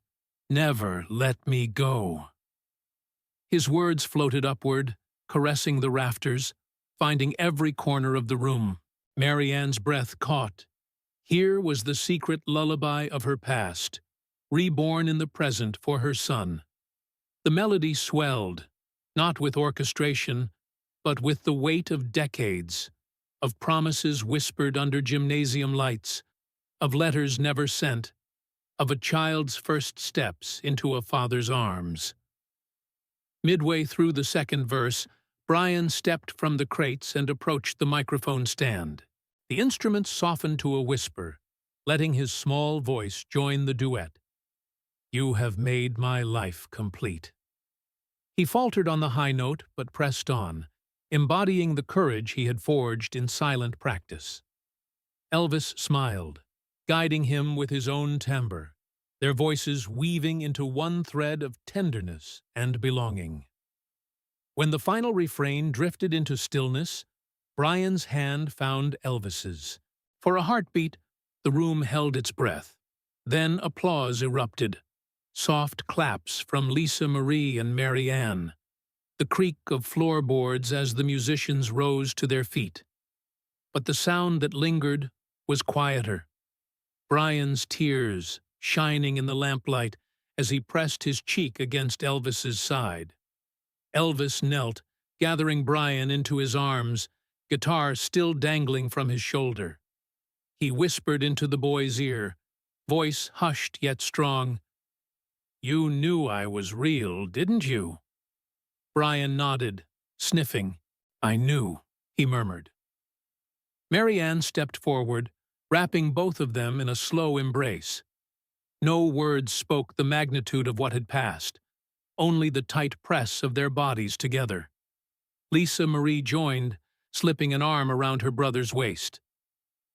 never let me go." His words floated upward, caressing the rafters, finding every corner of the room. Marianne's breath caught. Here was the secret lullaby of her past, reborn in the present for her son. The melody swelled, not with orchestration, but with the weight of decades, of promises whispered under gymnasium lights, of letters never sent, of a child's first steps into a father's arms. Midway through the second verse, Brian stepped from the crates and approached the microphone stand. The instrument softened to a whisper, letting his small voice join the duet. "You have made my life complete." He faltered on the high note, but pressed on, embodying the courage he had forged in silent practice. Elvis smiled, guiding him with his own timbre, their voices weaving into one thread of tenderness and belonging. When the final refrain drifted into stillness, Brian's hand found Elvis's. For a heartbeat, the room held its breath. Then applause erupted. Soft claps from Lisa Marie and Mary Ann. The creak of floorboards as the musicians rose to their feet. But the sound that lingered was quieter. Brian's tears shining in the lamplight as he pressed his cheek against Elvis's side. Elvis knelt, gathering Brian into his arms, guitar still dangling from his shoulder. He whispered into the boy's ear, voice hushed yet strong, "You knew I was real, didn't you?" Brian nodded, sniffing. "I knew," he murmured. Mary Ann stepped forward, wrapping both of them in a slow embrace. No words spoke the magnitude of what had passed, only the tight press of their bodies together. Lisa Marie joined, slipping an arm around her brother's waist.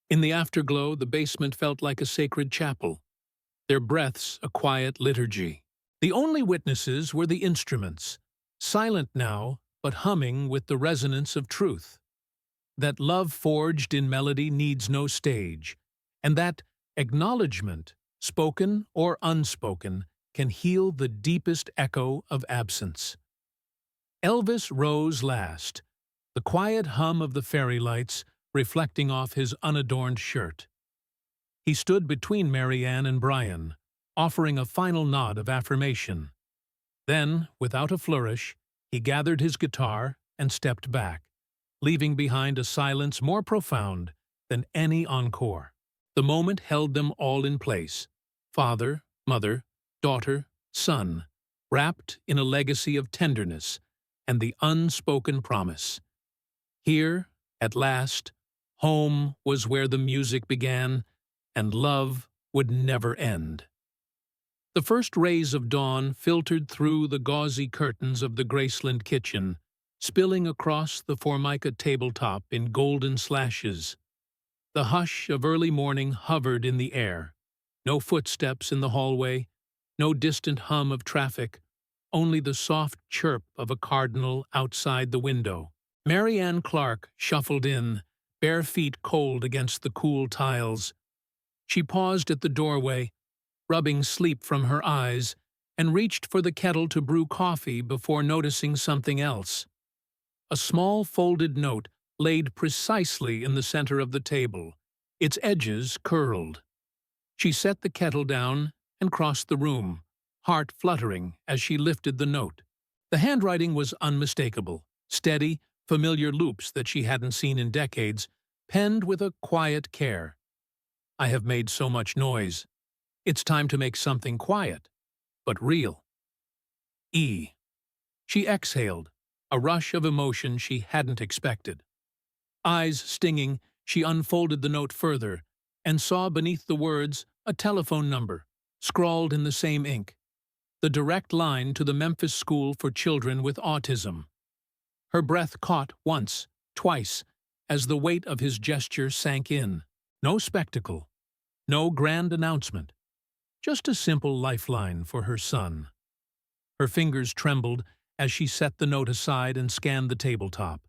In the afterglow, the basement felt like a sacred chapel, their breaths a quiet liturgy. The only witnesses were the instruments, silent now, but humming with the resonance of truth. That love forged in melody needs no stage, and that acknowledgement, spoken or unspoken, can heal the deepest echo of absence. Elvis rose last, the quiet hum of the fairy lights reflecting off his unadorned shirt. He stood between Mary Ann and Brian, offering a final nod of affirmation. Then, without a flourish, he gathered his guitar and stepped back, leaving behind a silence more profound than any encore. The moment held them all in place, father, mother, daughter, son, wrapped in a legacy of tenderness and the unspoken promise. Here, at last, home was where the music began, and love would never end. The first rays of dawn filtered through the gauzy curtains of the Graceland kitchen, spilling across the formica tabletop in golden slashes. The hush of early morning hovered in the air. No footsteps in the hallway, no distant hum of traffic, only the soft chirp of a cardinal outside the window. Mary Ann Clark shuffled in, bare feet cold against the cool tiles. She paused at the doorway, rubbing sleep from her eyes, and reached for the kettle to brew coffee before noticing something else. A small folded note laid precisely in the center of the table, its edges curled. She set the kettle down and crossed the room, heart fluttering as she lifted the note. The handwriting was unmistakable, steady, familiar loops that she hadn't seen in decades, penned with a quiet care. "I have made so much noise. It's time to make something quiet, but real. E." She exhaled, a rush of emotion she hadn't expected. Eyes stinging, she unfolded the note further and saw beneath the words a telephone number, scrawled in the same ink. The direct line to the Memphis School for Children with Autism. Her breath caught once, twice, as the weight of his gesture sank in. No spectacle, no grand announcement, just a simple lifeline for her son. Her fingers trembled as she set the note aside and scanned the tabletop.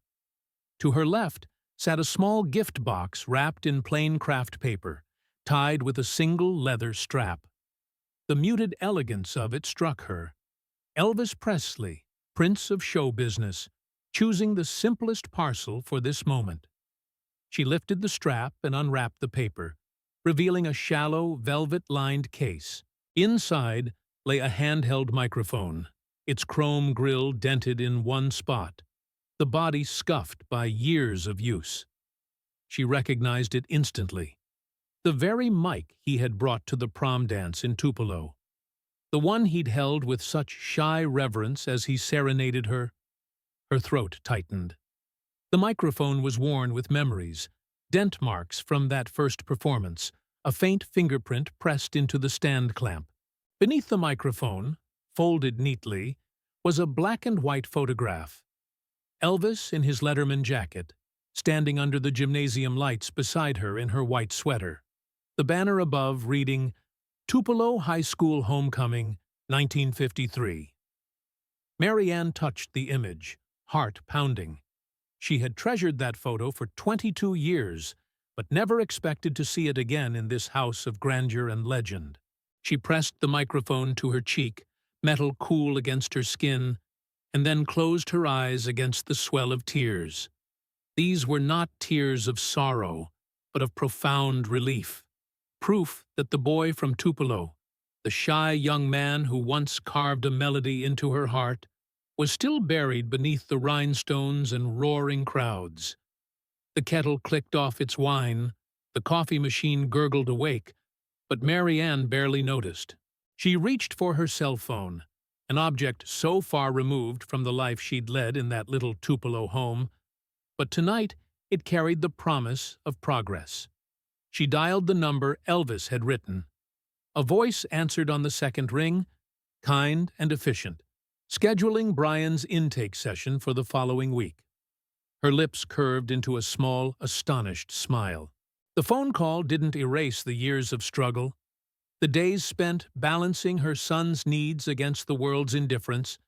To her left sat a small gift box wrapped in plain craft paper, tied with a single leather strap. The muted elegance of it struck her. Elvis Presley, prince of show business, choosing the simplest parcel for this moment. She lifted the strap and unwrapped the paper, revealing a shallow, velvet-lined case. Inside lay a handheld microphone, its chrome grill dented in one spot, the body scuffed by years of use. She recognized it instantly. The very mic he had brought to the prom dance in Tupelo. The one he'd held with such shy reverence as he serenaded her. Her throat tightened. The microphone was worn with memories, dent marks from that first performance, a faint fingerprint pressed into the stand clamp. Beneath the microphone, folded neatly, was a black-and-white photograph. Elvis in his Letterman jacket, standing under the gymnasium lights beside her in her white sweater. The banner above reading, Tupelo High School Homecoming, 1953. Mary Ann touched the image, heart pounding. She had treasured that photo for 22 years, but never expected to see it again in this house of grandeur and legend. She pressed the microphone to her cheek, metal cool against her skin, and then closed her eyes against the swell of tears. These were not tears of sorrow, but of profound relief. Proof that the boy from Tupelo, the shy young man who once carved a melody into her heart, was still buried beneath the rhinestones and roaring crowds. The kettle clicked off its wine, the coffee machine gurgled awake, but Mary Ann barely noticed. She reached for her cell phone, an object so far removed from the life she'd led in that little Tupelo home, but tonight it carried the promise of progress. She dialed the number Elvis had written. A voice answered on the second ring, kind and efficient, scheduling Brian's intake session for the following week. Her lips curved into a small, astonished smile. The phone call didn't erase the years of struggle, the days spent balancing her son's needs against the world's indifference,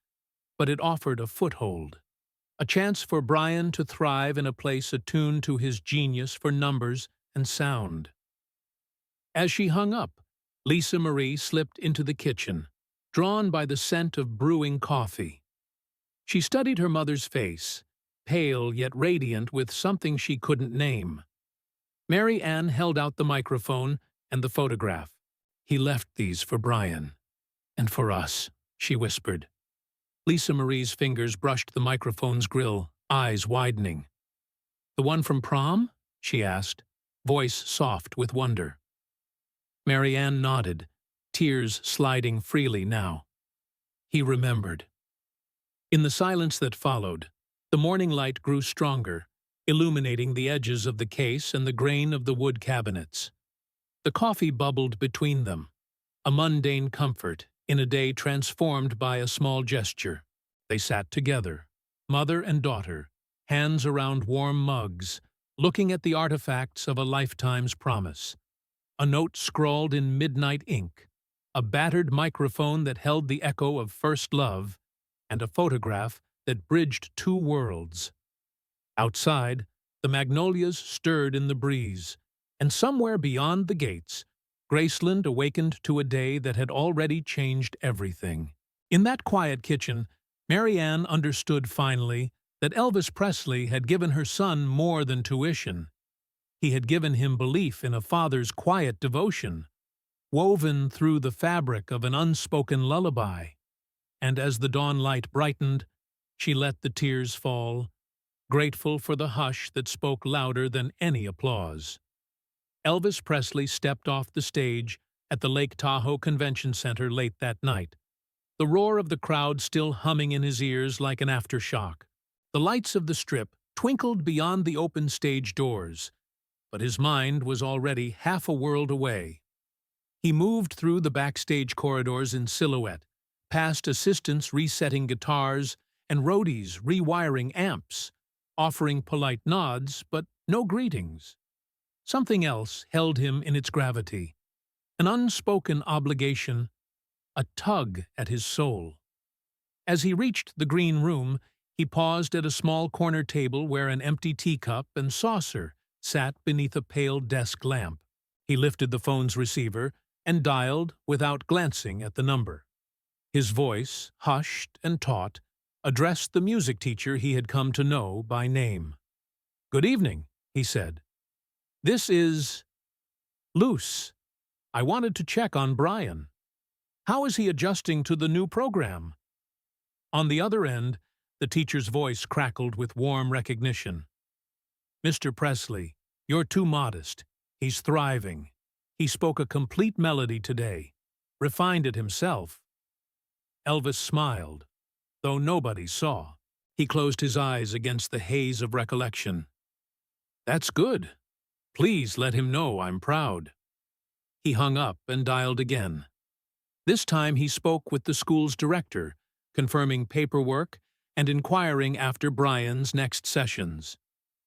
but it offered a foothold, a chance for Brian to thrive in a place attuned to his genius for numbers and sound. As she hung up, Lisa Marie slipped into the kitchen, drawn by the scent of brewing coffee. She studied her mother's face, pale yet radiant with something she couldn't name. Mary Ann held out the microphone and the photograph. He left these for Brian. And for us, she whispered. Lisa Marie's fingers brushed the microphone's grill, eyes widening. The one from prom? She asked, voice soft with wonder. Mary Ann nodded, tears sliding freely now. He remembered. In the silence that followed, the morning light grew stronger, illuminating the edges of the case and the grain of the wood cabinets. The coffee bubbled between them, a mundane comfort in a day transformed by a small gesture. They sat together, mother and daughter, hands around warm mugs, looking at the artifacts of a lifetime's promise. A note scrawled in midnight ink, a battered microphone that held the echo of first love, and a photograph that bridged two worlds. Outside, the magnolias stirred in the breeze, and somewhere beyond the gates, Graceland awakened to a day that had already changed everything. In that quiet kitchen, Mary Ann understood finally that Elvis Presley had given her son more than tuition. He had given him belief in a father's quiet devotion, woven through the fabric of an unspoken lullaby. And as the dawn light brightened, she let the tears fall, grateful for the hush that spoke louder than any applause. Elvis Presley stepped off the stage at the Lake Tahoe Convention Center late that night, the roar of the crowd still humming in his ears like an aftershock. The lights of the Strip twinkled beyond the open stage doors, but his mind was already half a world away. He moved through the backstage corridors in silhouette, past assistants resetting guitars and roadies rewiring amps, offering polite nods but no greetings. Something else held him in its gravity, an unspoken obligation, a tug at his soul. As he reached the green room, he paused at a small corner table where an empty teacup and saucer sat beneath a pale desk lamp. He lifted the phone's receiver and dialed without glancing at the number. His voice, hushed and taut, addressed the music teacher he had come to know by name. "Good evening," he said. "This is Luce. I wanted to check on Brian. How is he adjusting to the new program?" On the other end, the teacher's voice crackled with warm recognition. "Mr. Presley, you're too modest. He's thriving. He spoke a complete melody today, refined it himself." Elvis smiled, though nobody saw. He closed his eyes against the haze of recollection. "That's good. Please let him know I'm proud." He hung up and dialed again. This time he spoke with the school's director, confirming paperwork and inquiring after Brian's next sessions.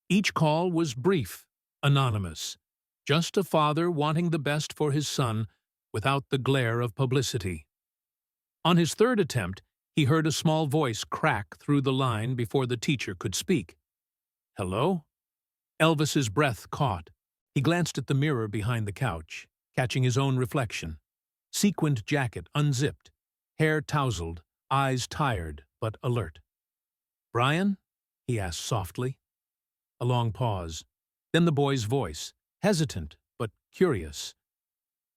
Each call was brief, anonymous, just a father wanting the best for his son without the glare of publicity. On his third attempt, he heard a small voice crack through the line before the teacher could speak. "Hello?" Elvis's breath caught. He glanced at the mirror behind the couch, catching his own reflection. Sequined jacket unzipped, hair tousled, eyes tired but alert. "Brian?" he asked softly. A long pause. Then the boy's voice, hesitant but curious.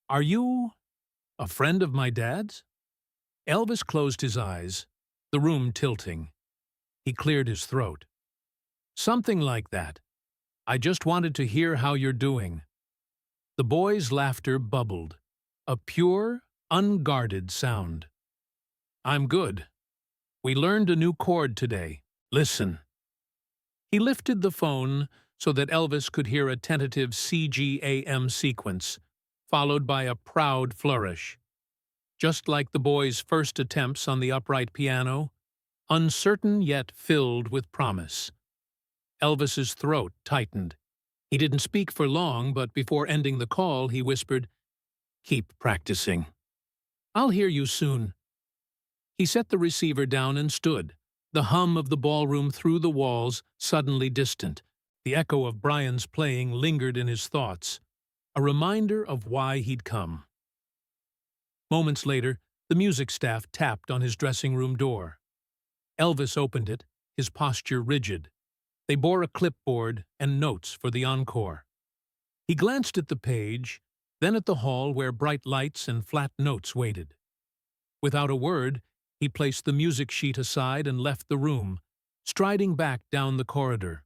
"Are you a friend of my dad's?" Elvis closed his eyes, the room tilting. He cleared his throat. "Something like that. I just wanted to hear how you're doing." The boy's laughter bubbled, a pure, unguarded sound. "I'm good. We learned a new chord today. Listen." He lifted the phone so that Elvis could hear a tentative CGAM sequence, followed by a proud flourish. Just like the boy's first attempts on the upright piano, uncertain yet filled with promise. Elvis's throat tightened. He didn't speak for long, but before ending the call, he whispered, "Keep practicing. I'll hear you soon." He set the receiver down and stood, the hum of the ballroom through the walls suddenly distant. The echo of Brian's playing lingered in his thoughts, a reminder of why he'd come. Moments later, the music staff tapped on his dressing room door. Elvis opened it, his posture rigid. They bore a clipboard and notes for the encore. He glanced at the page, then at the hall where bright lights and flat notes waited. Without a word, he placed the music sheet aside and left the room, striding back down the corridor.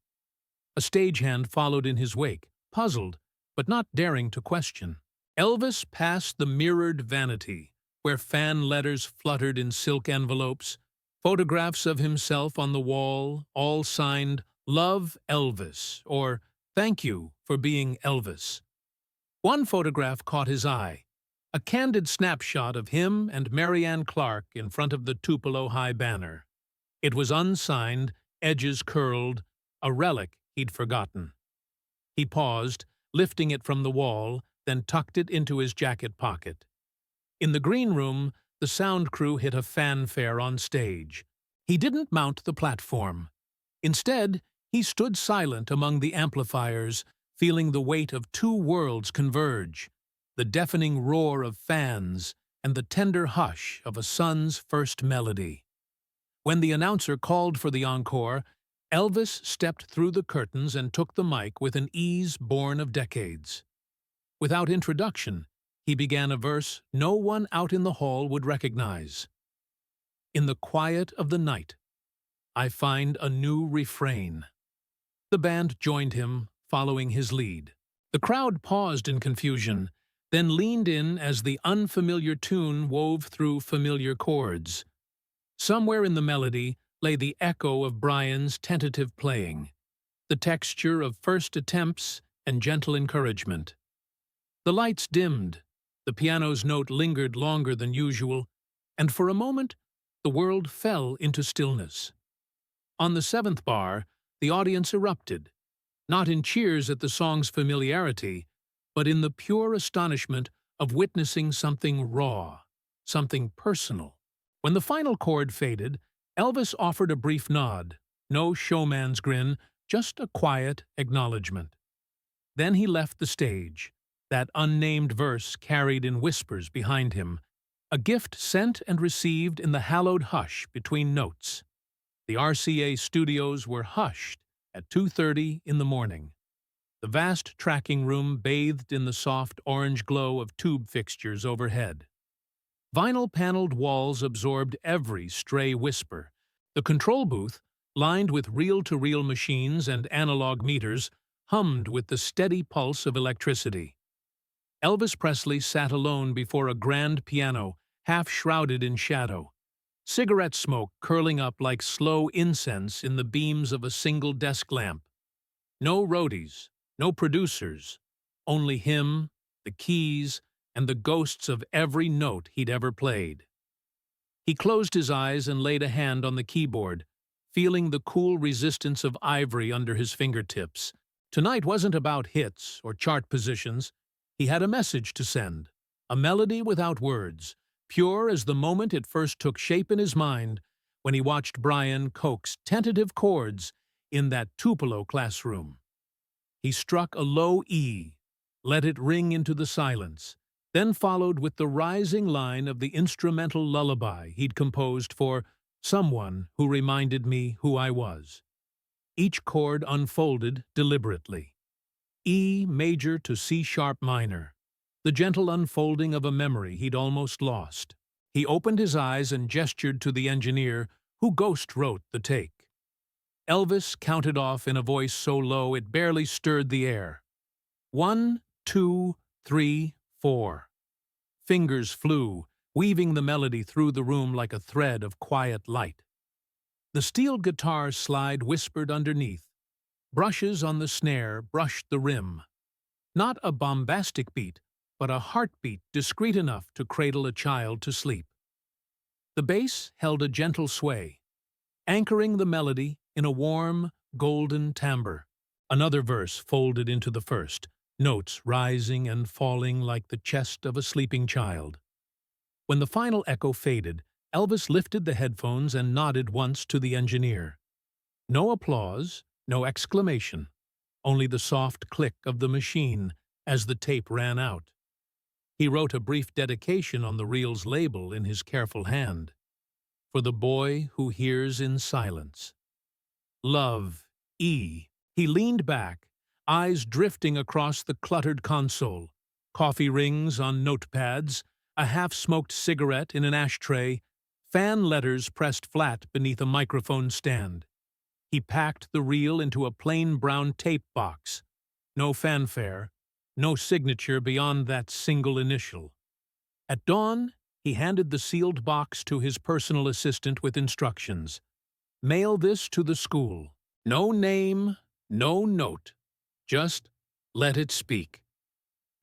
A stagehand followed in his wake, puzzled, but not daring to question. Elvis passed the mirrored vanity, where fan letters fluttered in silk envelopes, photographs of himself on the wall, all signed "Love Elvis" or "Thank you for being Elvis." One photograph caught his eye, a candid snapshot of him and Marianne Clark in front of the Tupelo High banner. It was unsigned, edges curled, a relic he'd forgotten. He paused, lifting it from the wall, then tucked it into his jacket pocket. In the green room, the sound crew hit a fanfare on stage. He didn't mount the platform. Instead, he stood silent among the amplifiers, feeling the weight of two worlds converge, the deafening roar of fans and the tender hush of a son's first melody. When the announcer called for the encore, Elvis stepped through the curtains and took the mic with an ease born of decades. Without introduction, he began a verse no one out in the hall would recognize. "In the quiet of the night, I find a new refrain." The band joined him, following his lead. The crowd paused in confusion, then leaned in as the unfamiliar tune wove through familiar chords. Somewhere in the melody lay the echo of Brian's tentative playing, the texture of first attempts and gentle encouragement. The lights dimmed, the piano's note lingered longer than usual, and for a moment the world fell into stillness. On the seventh bar, the audience erupted, not in cheers at the song's familiarity, but in the pure astonishment of witnessing something raw, something personal. When the final chord faded, Elvis offered a brief nod, no showman's grin, just a quiet acknowledgement. Then he left the stage, that unnamed verse carried in whispers behind him, a gift sent and received in the hallowed hush between notes. The RCA studios were hushed at 2:30 in the morning. The vast tracking room bathed in the soft orange glow of tube fixtures overhead. Vinyl-paneled walls absorbed every stray whisper. The control booth, lined with reel-to-reel machines and analog meters, hummed with the steady pulse of electricity. Elvis Presley sat alone before a grand piano, half shrouded in shadow. cigarette smoke curling up like slow incense in the beams of a single desk lamp. No roadies, no producers, only him, the keys, and the ghosts of every note he'd ever played. He closed his eyes and laid a hand on the keyboard, feeling the cool resistance of ivory under his fingertips. Tonight wasn't about hits or chart positions. He had a message to send, a melody without words, pure as the moment it first took shape in his mind when he watched Brian coax tentative chords in that Tupelo classroom. He struck a low E, let it ring into the silence, then followed with the rising line of the instrumental lullaby he'd composed for someone who reminded me who I was. Each chord unfolded deliberately. E major to C sharp minor, the gentle unfolding of a memory he'd almost lost. He opened his eyes and gestured to the engineer who ghost wrote the take. Elvis counted off in a voice so low it barely stirred the air. 1, 2, 3, 4. Fingers flew, weaving the melody through the room like a thread of quiet light. The steel guitar slide whispered underneath. Brushes on the snare brushed the rim. Not a bombastic beat, but a heartbeat discreet enough to cradle a child to sleep. The bass held a gentle sway, anchoring the melody in a warm, golden timbre. Another verse folded into the first, notes rising and falling like the chest of a sleeping child. When the final echo faded, Elvis lifted the headphones and nodded once to the engineer. No applause, no exclamation, only the soft click of the machine as the tape ran out. He wrote a brief dedication on the reel's label in his careful hand. For the boy who hears in silence. Love, E. He leaned back, eyes drifting across the cluttered console, coffee rings on notepads, a half-smoked cigarette in an ashtray, fan letters pressed flat beneath a microphone stand. He packed the reel into a plain brown tape box. No fanfare, no signature beyond that single initial. At dawn, he handed the sealed box to his personal assistant with instructions. Mail this to the school. No name, no note. Just let it speak.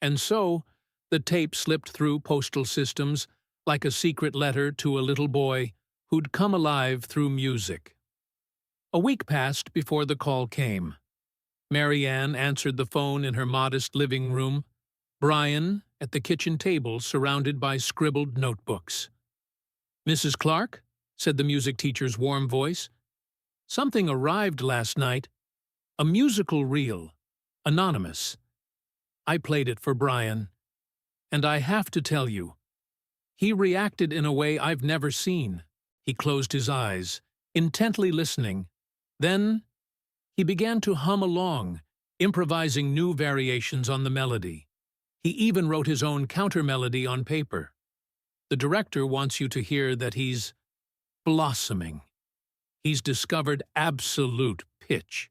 And so, the tape slipped through postal systems like a secret letter to a little boy who'd come alive through music. A week passed before the call came. Mary Ann answered the phone in her modest living room. Brian at the kitchen table surrounded by scribbled notebooks. "Mrs. Clark?" said the music teacher's warm voice. "Something arrived last night. A musical reel. Anonymous. I played it for Brian. And I have to tell you, he reacted in a way I've never seen." He closed his eyes, intently listening. Then he began to hum along, improvising new variations on the melody. He even wrote his own counter-melody on paper. The director wants you to hear that he's blossoming. He's discovered absolute pitch.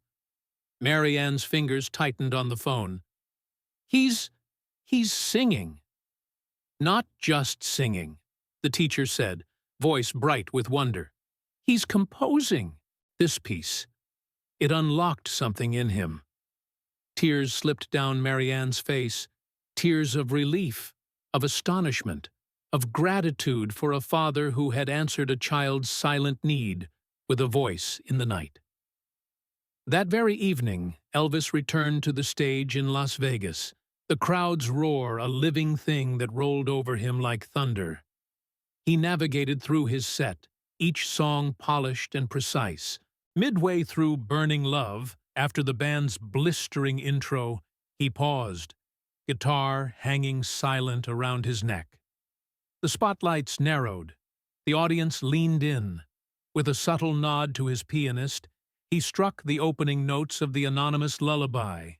Mary Ann's fingers tightened on the phone. He's singing. Not just singing, the teacher said, voice bright with wonder. He's composing this piece. It unlocked something in him. Tears slipped down Mary Ann's face, tears of relief, of astonishment, of gratitude for a father who had answered a child's silent need with a voice in the night. That very evening, Elvis returned to the stage in Las Vegas, the crowd's roar a living thing that rolled over him like thunder. He navigated through his set, each song polished and precise. Midway through Burning Love, after the band's blistering intro, he paused, guitar hanging silent around his neck. The spotlights narrowed. The audience leaned in. With a subtle nod to his pianist, he struck the opening notes of the anonymous lullaby,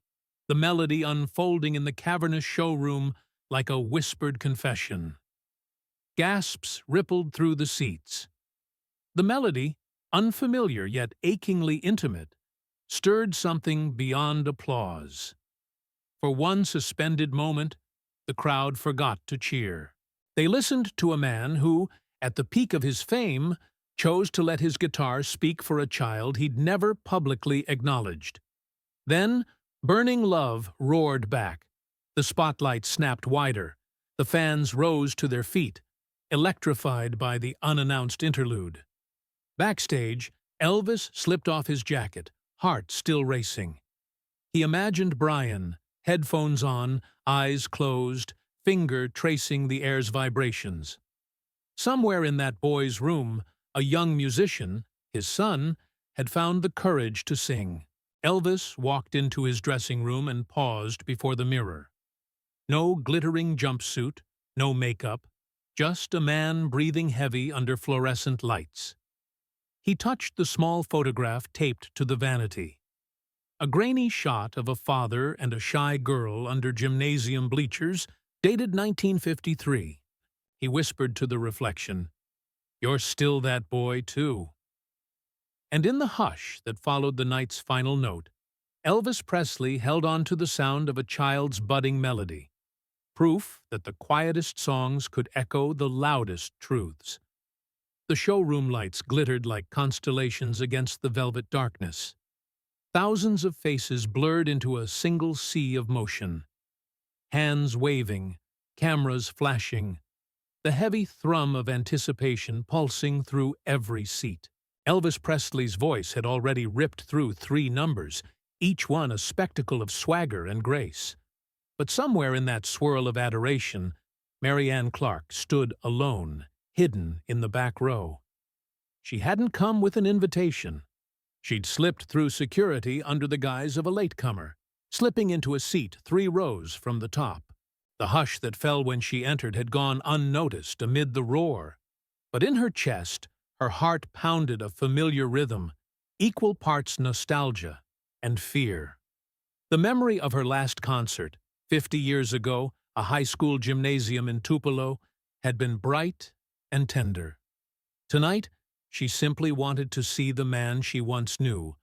the melody unfolding in the cavernous showroom like a whispered confession. Gasps rippled through the seats. The melody, unfamiliar yet achingly intimate, stirred something beyond applause. For one suspended moment, the crowd forgot to cheer. They listened to a man who, At the peak of his fame, chose to let his guitar speak for a child he'd never publicly acknowledged. Then, Burning Love roared back. The spotlight snapped wider. The fans rose to their feet, electrified by the unannounced interlude. Backstage, Elvis slipped off his jacket, heart still racing. He imagined Brian, headphones on, eyes closed, finger tracing the air's vibrations. Somewhere in that boy's room, a young musician, his son, had found the courage to sing. Elvis walked into his dressing room and paused before the mirror. No glittering jumpsuit, no makeup, just a man breathing heavy under fluorescent lights. He touched the small photograph taped to the vanity. A grainy shot of a father and a shy girl under gymnasium bleachers, dated 1953. He whispered to the reflection, "You're still that boy, too." And in the hush that followed the night's final note, Elvis Presley held on to the sound of a child's budding melody, proof that the quietest songs could echo the loudest truths. The showroom lights glittered like constellations against the velvet darkness. Thousands of faces blurred into a single sea of motion. Hands waving, cameras flashing, the heavy thrum of anticipation pulsing through every seat. Elvis Presley's voice had already ripped through 3 numbers, each one a spectacle of swagger and grace. But somewhere in that swirl of adoration, Mary Ann Clark stood alone, hidden in the back row. She hadn't come with an invitation. She'd slipped through security under the guise of a latecomer, slipping into a seat 3 rows from the top. The hush that fell when she entered had gone unnoticed amid the roar. But in her chest, her heart pounded a familiar rhythm, equal parts nostalgia and fear. The memory of her last concert, 50 years ago, a high school gymnasium in Tupelo, had been bright and tender. Tonight, she simply wanted to see the man she once knew,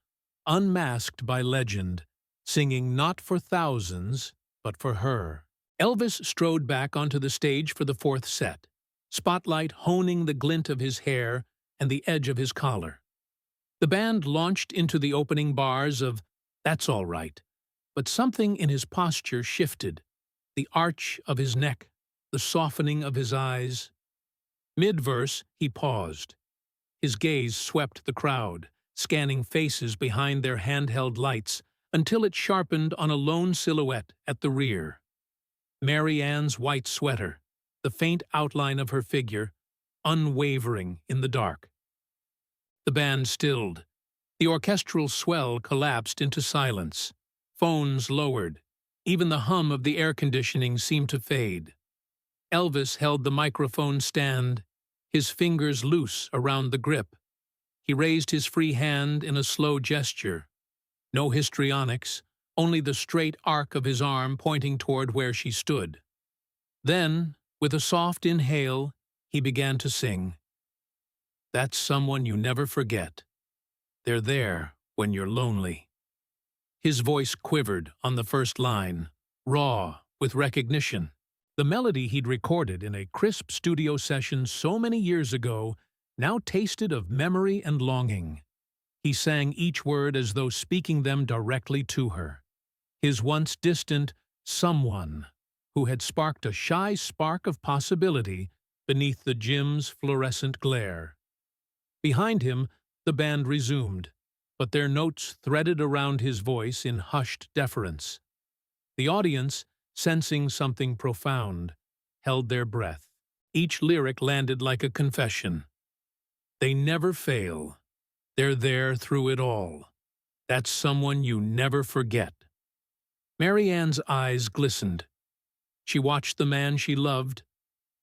unmasked by legend, singing not for thousands, but for her. Elvis strode back onto the stage for the 4th set, spotlight honing the glint of his hair and the edge of his collar. The band launched into the opening bars of "That's All Right," but something in his posture shifted, the arch of his neck, the softening of his eyes. Mid-verse, he paused. His gaze swept the crowd, scanning faces behind their handheld lights until it sharpened on a lone silhouette at the rear. Mary Ann's white sweater, the faint outline of her figure, unwavering in the dark. The band stilled. The orchestral swell collapsed into silence. Phones lowered. Even the hum of the air conditioning seemed to fade. Elvis held the microphone stand, his fingers loose around the grip. He raised his free hand in a slow gesture. No histrionics, only the straight arc of his arm pointing toward where she stood. Then, with a soft inhale, he began to sing. "That's someone you never forget. They're there when you're lonely." His voice quivered on the first line, raw with recognition. The melody he'd recorded in a crisp studio session so many years ago now tasted of memory and longing. He sang each word as though speaking them directly to her. His once distant someone, who had sparked a shy spark of possibility beneath the gym's fluorescent glare. Behind him, the band resumed, but their notes threaded around his voice in hushed deference. The audience, sensing something profound, held their breath. Each lyric landed like a confession. They never fail. They're there through it all. That's someone you never forget. Mary Ann's eyes glistened. She watched the man she loved,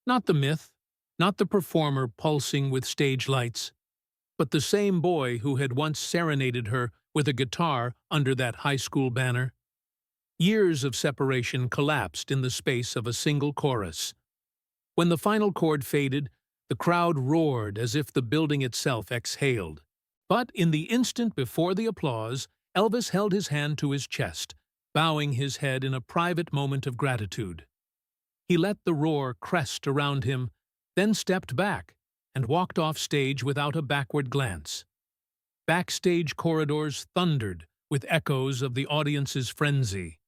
not the myth, not the performer pulsing with stage lights, but the same boy who had once serenaded her with a guitar under that high school banner. Years of separation collapsed in the space of a single chorus. When the final chord faded, the crowd roared as if the building itself exhaled. But in the instant before the applause, Elvis held his hand to his chest, bowing his head in a private moment of gratitude. He let the roar crest around him, then stepped back, and walked off stage without a backward glance. Backstage corridors thundered with echoes of the audience's frenzy.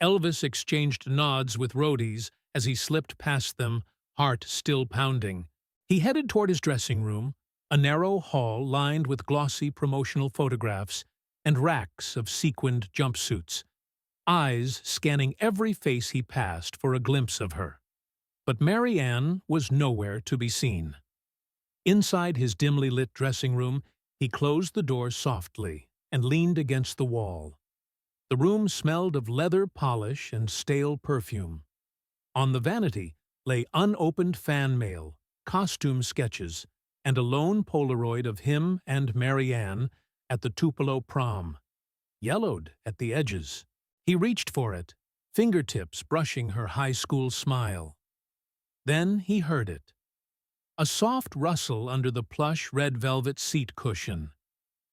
Elvis exchanged nods with roadies as he slipped past them, heart still pounding. He headed toward his dressing room, a narrow hall lined with glossy promotional photographs and racks of sequined jumpsuits, eyes scanning every face he passed for a glimpse of her. But Mary Ann was nowhere to be seen. Inside his dimly lit dressing room, he closed the door softly and leaned against the wall. The room smelled of leather polish and stale perfume. On the vanity lay unopened fan mail, costume sketches, and a lone Polaroid of him and Mary Ann at the Tupelo prom, yellowed at the edges. He reached for it, fingertips brushing her high school smile. Then he heard it. A soft rustle under the plush red velvet seat cushion.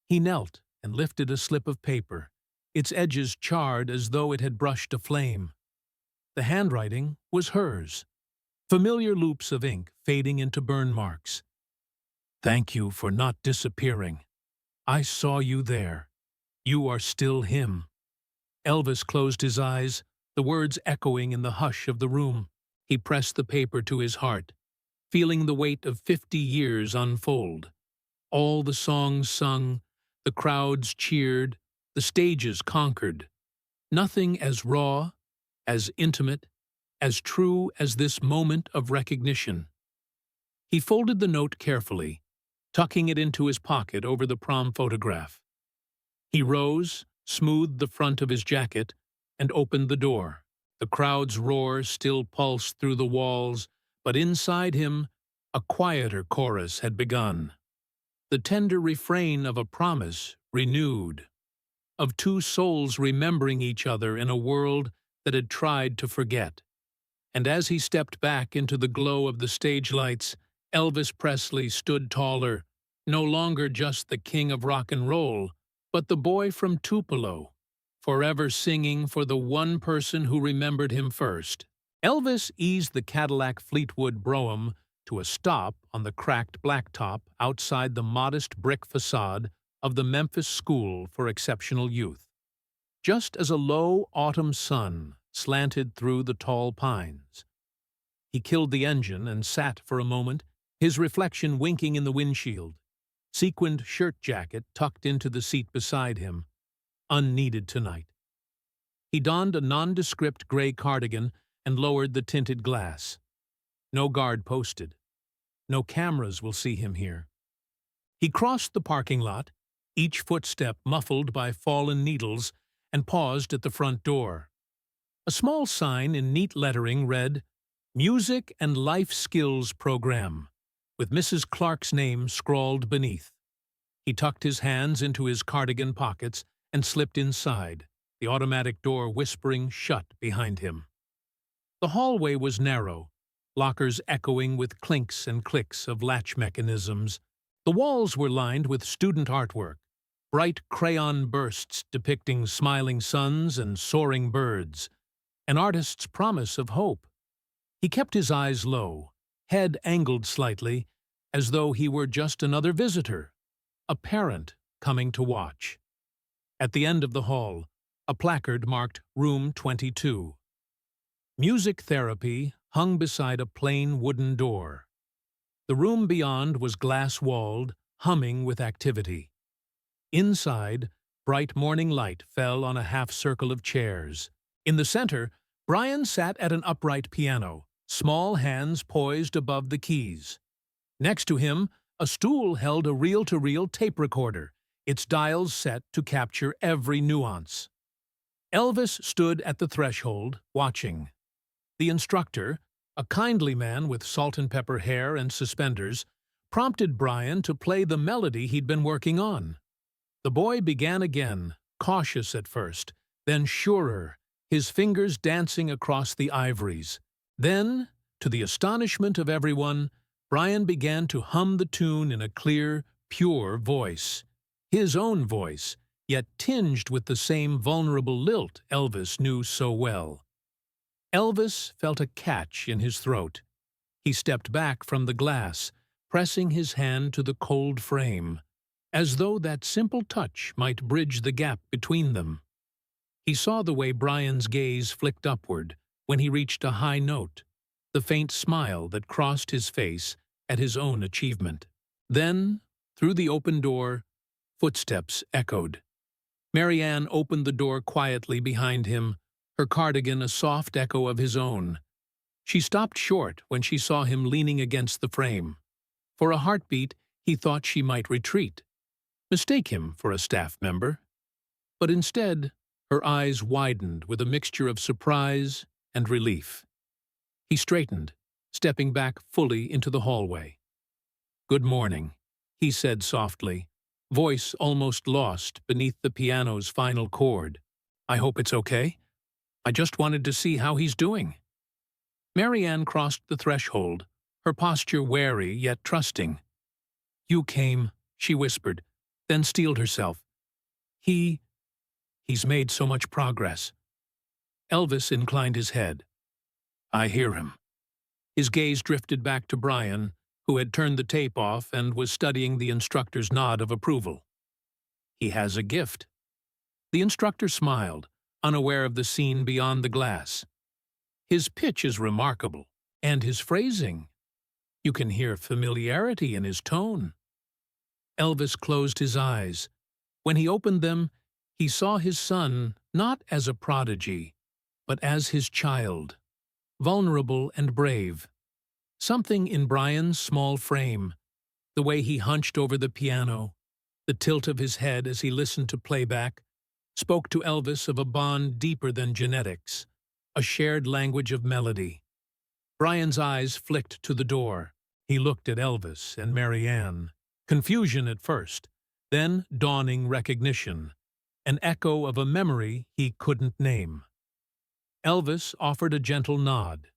He knelt and lifted a slip of paper, its edges charred as though it had brushed a flame. The handwriting was hers, familiar loops of ink fading into burn marks. "Thank you for not disappearing. I saw you there. You are still him." Elvis closed his eyes, the words echoing in the hush of the room. He pressed the paper to his heart, feeling the weight of 50 years unfold. All the songs sung, the crowds cheered, the stages conquered. Nothing as raw, as intimate, as true as this moment of recognition. He folded the note carefully, tucking it into his pocket over the prom photograph. He rose, smoothed the front of his jacket, and opened the door. The crowd's roar still pulsed through the walls, but inside him, a quieter chorus had begun. The tender refrain of a promise renewed, of two souls remembering each other in a world that had tried to forget. And as he stepped back into the glow of the stage lights, Elvis Presley stood taller, no longer just the king of rock and roll, but the boy from Tupelo, forever singing for the one person who remembered him first. Elvis eased the Cadillac Fleetwood brougham to a stop on the cracked blacktop outside the modest brick facade of the Memphis School for Exceptional Youth. Just as a low autumn sun slanted through the tall pines, he killed the engine and sat for a moment, his reflection winking in the windshield, sequined shirt jacket tucked into the seat beside him, unneeded tonight. He donned a nondescript gray cardigan and lowered the tinted glass. No guard posted. No cameras will see him here. He crossed the parking lot, each footstep muffled by fallen needles, and paused at the front door. A small sign in neat lettering read, "Music and Life Skills Program," with Mrs. Clark's name scrawled beneath. He tucked his hands into his cardigan pockets and slipped inside, the automatic door whispering shut behind him. The hallway was narrow, lockers echoing with clinks and clicks of latch mechanisms. The walls were lined with student artwork, bright crayon bursts depicting smiling suns and soaring birds, an artist's promise of hope. He kept his eyes low, head angled slightly, as though he were just another visitor, a parent coming to watch. At the end of the hall, a placard marked Room 22. Music therapy hung beside a plain wooden door. The room beyond was glass-walled, humming with activity. Inside, bright morning light fell on a half-circle of chairs. In the center, Brian sat at an upright piano, small hands poised above the keys. Next to him, a stool held a reel-to-reel tape recorder, its dials set to capture every nuance. Elvis stood at the threshold, watching. The instructor, a kindly man with salt-and-pepper hair and suspenders, prompted Brian to play the melody he'd been working on. The boy began again, cautious at first, then surer, his fingers dancing across the ivories. Then, to the astonishment of everyone, Brian began to hum the tune in a clear, pure voice. His own voice, yet tinged with the same vulnerable lilt Elvis knew so well. Elvis felt a catch in his throat. He stepped back from the glass, pressing his hand to the cold frame, as though that simple touch might bridge the gap between them. He saw the way Brian's gaze flicked upward when he reached a high note, the faint smile that crossed his face at his own achievement. Then, through the open door, footsteps echoed. Marianne opened the door quietly behind him, her cardigan a soft echo of his own. She stopped short when she saw him leaning against the frame. For a heartbeat, he thought she might retreat, mistake him for a staff member. But instead, her eyes widened with a mixture of surprise and relief. He straightened, stepping back fully into the hallway. "Good morning," he said softly, voice almost lost beneath the piano's final chord. "I hope it's okay. I just wanted to see how he's doing." Marianne crossed the threshold, her posture wary yet trusting. "You came," she whispered, then steeled herself. He's made so much progress." Elvis inclined his head. "I hear him." His gaze drifted back to Brian, who had turned the tape off and was studying the instructor's nod of approval. "He has a gift." The instructor smiled, unaware of the scene beyond the glass. "His pitch is remarkable, and his phrasing. You can hear familiarity in his tone." Elvis closed his eyes. When he opened them, he saw his son not as a prodigy, but as his child, vulnerable and brave. Something in Brian's small frame, the way he hunched over the piano, the tilt of his head as he listened to playback, spoke to Elvis of a bond deeper than genetics, a shared language of melody. Brian's eyes flicked to the door. He looked at Elvis and Marianne. Confusion at first, then dawning recognition, an echo of a memory he couldn't name. Elvis offered a gentle nod.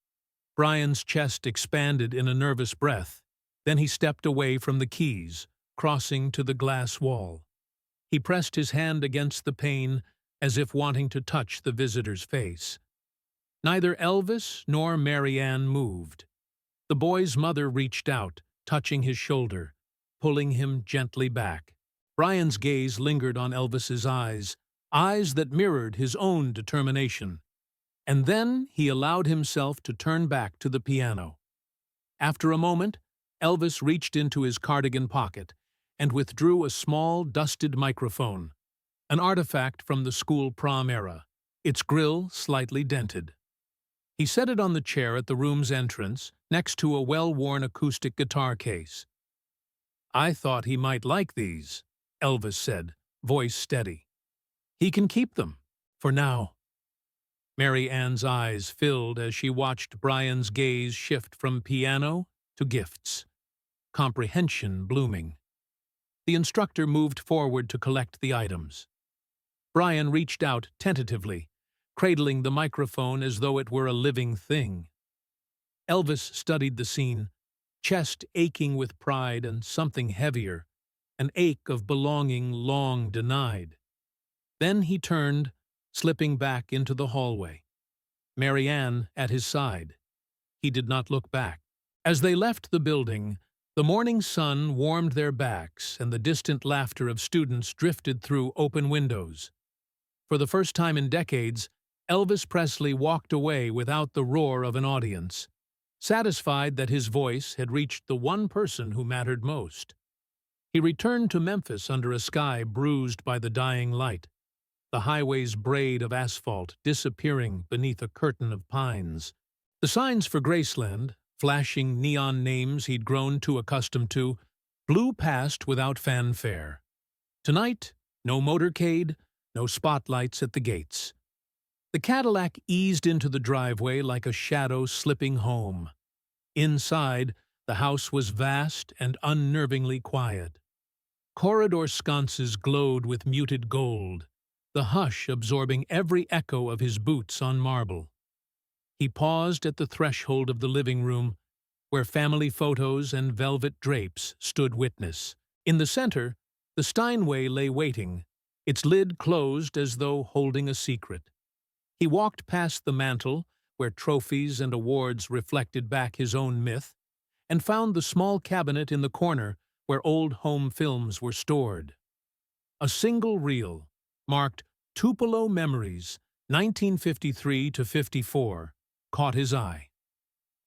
Brian's chest expanded in a nervous breath. Then he stepped away from the keys, crossing to the glass wall. He pressed his hand against the pane as if wanting to touch the visitor's face. Neither Elvis nor Marianne moved. The boy's mother reached out, touching his shoulder, pulling him gently back. Brian's gaze lingered on Elvis's eyes, eyes that mirrored his own determination. And then he allowed himself to turn back to the piano. After a moment, Elvis reached into his cardigan pocket and withdrew a small, dusted microphone, an artifact from the school prom era, its grill slightly dented. He set it on the chair at the room's entrance, next to a well-worn acoustic guitar case. "I thought he might like these," Elvis said, voice steady. "He can keep them, for now." Mary Ann's eyes filled as she watched Brian's gaze shift from piano to gifts, comprehension blooming. The instructor moved forward to collect the items. Brian reached out tentatively, cradling the microphone as though it were a living thing. Elvis studied the scene, chest aching with pride and something heavier, an ache of belonging long denied. Then he turned, slipping back into the hallway. Marianne at his side. He did not look back. As they left the building, the morning sun warmed their backs and the distant laughter of students drifted through open windows. For the first time in decades, Elvis Presley walked away without the roar of an audience, satisfied that his voice had reached the one person who mattered most. He returned to Memphis under a sky bruised by the dying light, the highway's braid of asphalt disappearing beneath a curtain of pines. The signs for Graceland, flashing neon names he'd grown too accustomed to, blew past without fanfare. Tonight, no motorcade, no spotlights at the gates. The Cadillac eased into the driveway like a shadow slipping home. Inside, the house was vast and unnervingly quiet. Corridor sconces glowed with muted gold, the hush absorbing every echo of his boots on marble. He paused at the threshold of the living room, where family photos and velvet drapes stood witness. In the center, the Steinway lay waiting, its lid closed as though holding a secret. He walked past the mantel, where trophies and awards reflected back his own myth, and found the small cabinet in the corner where old home films were stored. A single reel, marked Tupelo Memories, 1953 to 54, caught his eye.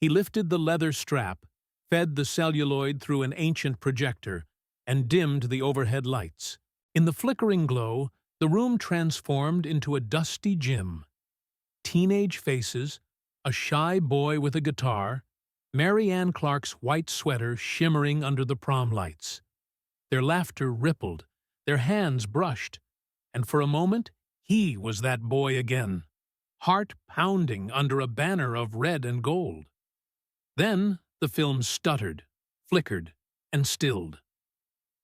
He lifted the leather strap, fed the celluloid through an ancient projector, and dimmed the overhead lights. In the flickering glow, the room transformed into a dusty gym. Teenage faces, a shy boy with a guitar, Mary Ann Clark's white sweater shimmering under the prom lights. Their laughter rippled, their hands brushed, and for a moment he was that boy again, heart pounding under a banner of red and gold. Then the film stuttered, flickered, and stilled.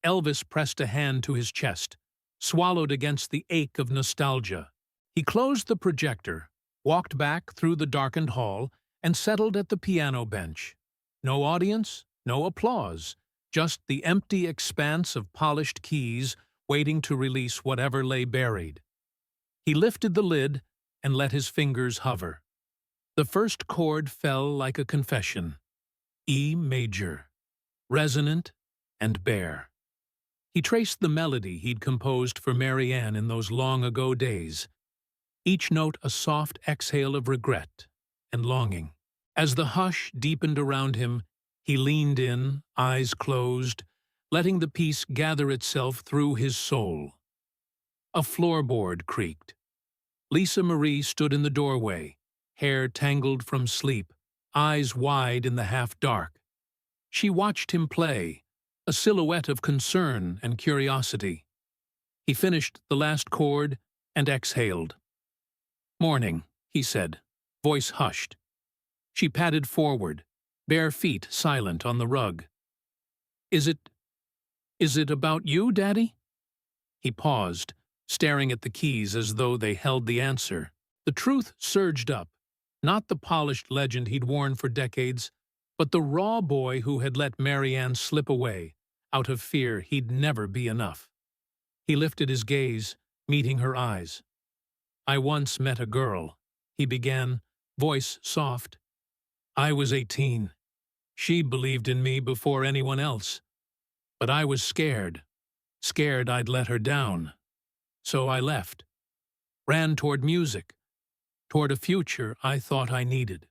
Elvis pressed a hand to his chest, swallowed against the ache of nostalgia. He closed the projector, walked back through the darkened hall, and settled at the piano bench. No audience, no applause, just the empty expanse of polished keys waiting to release whatever lay buried. He lifted the lid and let his fingers hover. The first chord fell like a confession. E major, resonant and bare. He traced the melody he'd composed for Mary Ann in those long-ago days, each note a soft exhale of regret and longing. As the hush deepened around him, he leaned in, eyes closed, letting the piece gather itself through his soul. A floorboard creaked. Lisa Marie stood in the doorway, hair tangled from sleep, eyes wide in the half-dark. She watched him play, a silhouette of concern and curiosity. He finished the last chord and exhaled. "Morning," he said, voice hushed. She padded forward, bare feet silent on the rug. Is it about you, Daddy?" He paused, staring at the keys as though they held the answer. The truth surged up, not the polished legend he'd worn for decades, but the raw boy who had let Mary Ann slip away, out of fear he'd never be enough. He lifted his gaze, meeting her eyes. "I once met a girl," he began, voice soft. "I was 18. She believed in me before anyone else. But I was scared I'd let her down. So I left, ran toward music, toward a future I thought I needed."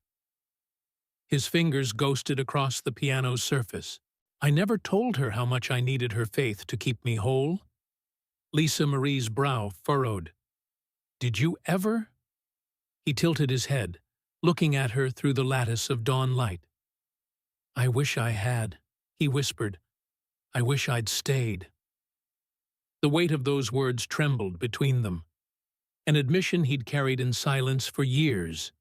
His fingers ghosted across the piano's surface. "I never told her how much I needed her faith to keep me whole." Lisa Marie's brow furrowed. "Did you ever?" He tilted his head, looking at her through the lattice of dawn light. "I wish I had," he whispered. "I wish I'd stayed." The weight of those words trembled between them, an admission he'd carried in silence for years.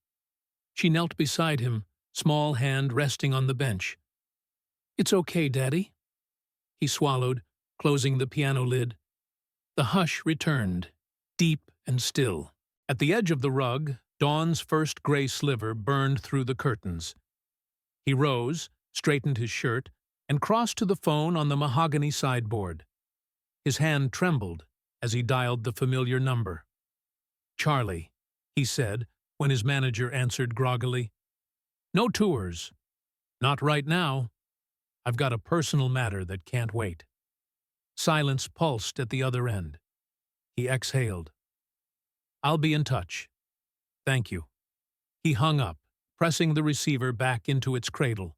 She knelt beside him, small hand resting on the bench. "It's okay, Daddy." He swallowed, closing the piano lid. The hush returned, deep and still. At the edge of the rug, dawn's first gray sliver burned through the curtains. He rose, straightened his shirt, and crossed to the phone on the mahogany sideboard. His hand trembled as he dialed the familiar number. "Charlie," he said when his manager answered groggily. "No tours. Not right now. I've got a personal matter that can't wait." Silence pulsed at the other end. He exhaled. "I'll be in touch. Thank you." He hung up, pressing the receiver back into its cradle.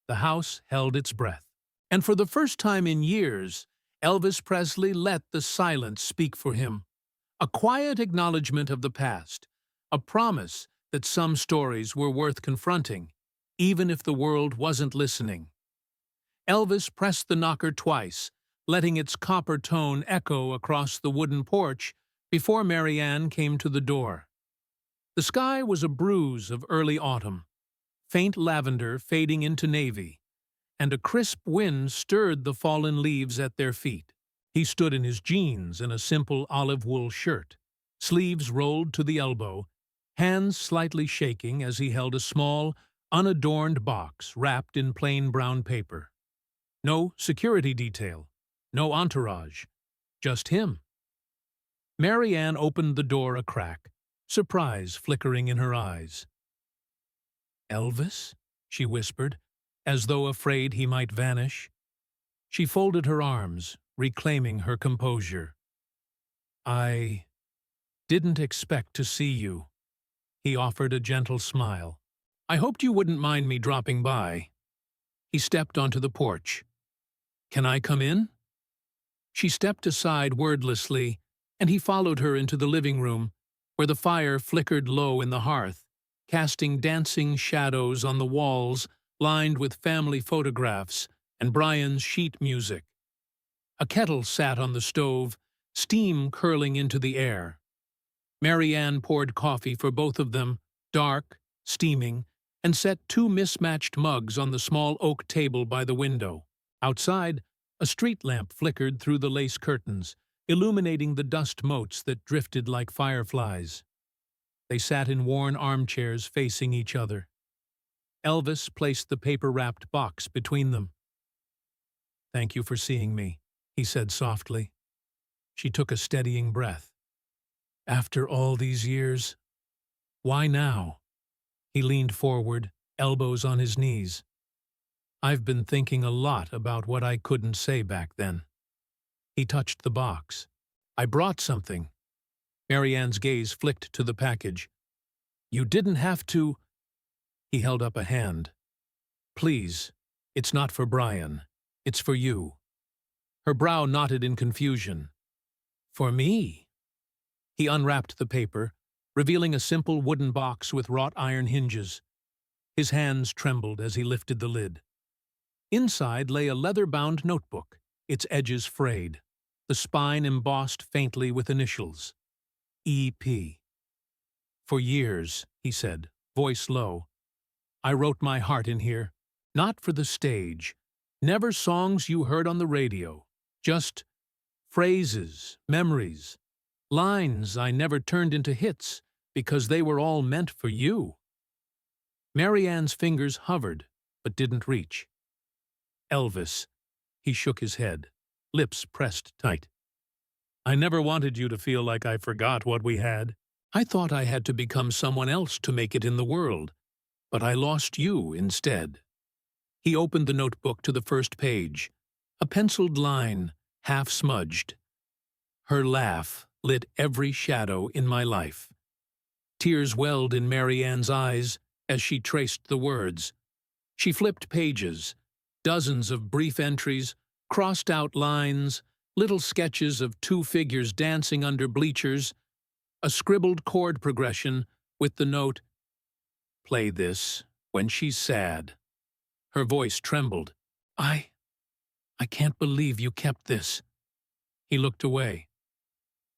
The house held its breath. And for the first time in years, Elvis Presley let the silence speak for him. A quiet acknowledgement of the past, a promise that some stories were worth confronting, even if the world wasn't listening. Elvis pressed the knocker twice, letting its copper tone echo across the wooden porch before Mary Ann came to the door. The sky was a bruise of early autumn, faint lavender fading into navy, and a crisp wind stirred the fallen leaves at their feet. He stood in his jeans and a simple olive wool shirt, sleeves rolled to the elbow, hands slightly shaking as he held a small, unadorned box wrapped in plain brown paper. No security detail, no entourage, just him. Mary Ann opened the door a crack, surprise flickering in her eyes. "Elvis?" she whispered, as though afraid he might vanish. She folded her arms, reclaiming her composure. "I didn't expect to see you," he offered a gentle smile. "I hoped you wouldn't mind me dropping by." He stepped onto the porch. "Can I come in?" She stepped aside wordlessly, and he followed her into the living room, where the fire flickered low in the hearth, casting dancing shadows on the walls lined with family photographs and Brian's sheet music. A kettle sat on the stove, steam curling into the air. Mary Ann poured coffee for both of them, dark, steaming, and set two mismatched mugs on the small oak table by the window. Outside, a street lamp flickered through the lace curtains, illuminating the dust motes that drifted like fireflies. They sat in worn armchairs facing each other. Elvis placed the paper-wrapped box between them. "Thank you for seeing me," he said softly. She took a steadying breath. "After all these years? Why now?" He leaned forward, elbows on his knees. "I've been thinking a lot about what I couldn't say back then." He touched the box. "I brought something." Mary Ann's gaze flicked to the package. "You didn't have to—" He held up a hand. "Please, it's not for Brian. It's for you." Her brow knotted in confusion. "For me?" He unwrapped the paper, revealing a simple wooden box with wrought iron hinges. His hands trembled as he lifted the lid. Inside lay a leather-bound notebook, its edges frayed, the spine embossed faintly with initials. E.P. "For years," he said, voice low, "I wrote my heart in here, not for the stage, never songs you heard on the radio, just phrases, memories, lines I never turned into hits because they were all meant for you." Mary Ann's fingers hovered, but didn't reach. "Elvis," he shook his head, lips pressed tight. "I never wanted you to feel like I forgot what we had. I thought I had to become someone else to make it in the world, but I lost you instead." He opened the notebook to the first page, a penciled line, half smudged. "Her laugh lit every shadow in my life." Tears welled in Mary Ann's eyes as she traced the words. She flipped pages, dozens of brief entries, crossed out lines, little sketches of two figures dancing under bleachers, a scribbled chord progression with the note, "Play this when she's sad." Her voice trembled. I can't believe you kept this." He looked away.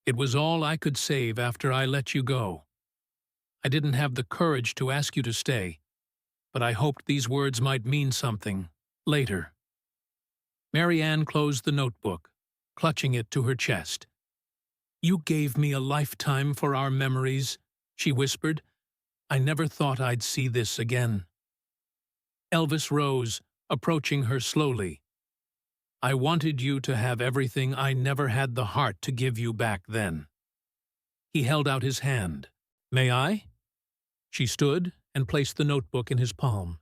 "It was all I could save after I let you go. I didn't have the courage to ask you to stay, but I hoped these words might mean something later." Mary Ann closed the notebook, clutching it to her chest. "You gave me a lifetime for our memories," she whispered. "I never thought I'd see this again." Elvis rose, approaching her slowly. "I wanted you to have everything I never had the heart to give you back then." He held out his hand. "May I?" She stood and placed the notebook in his palm.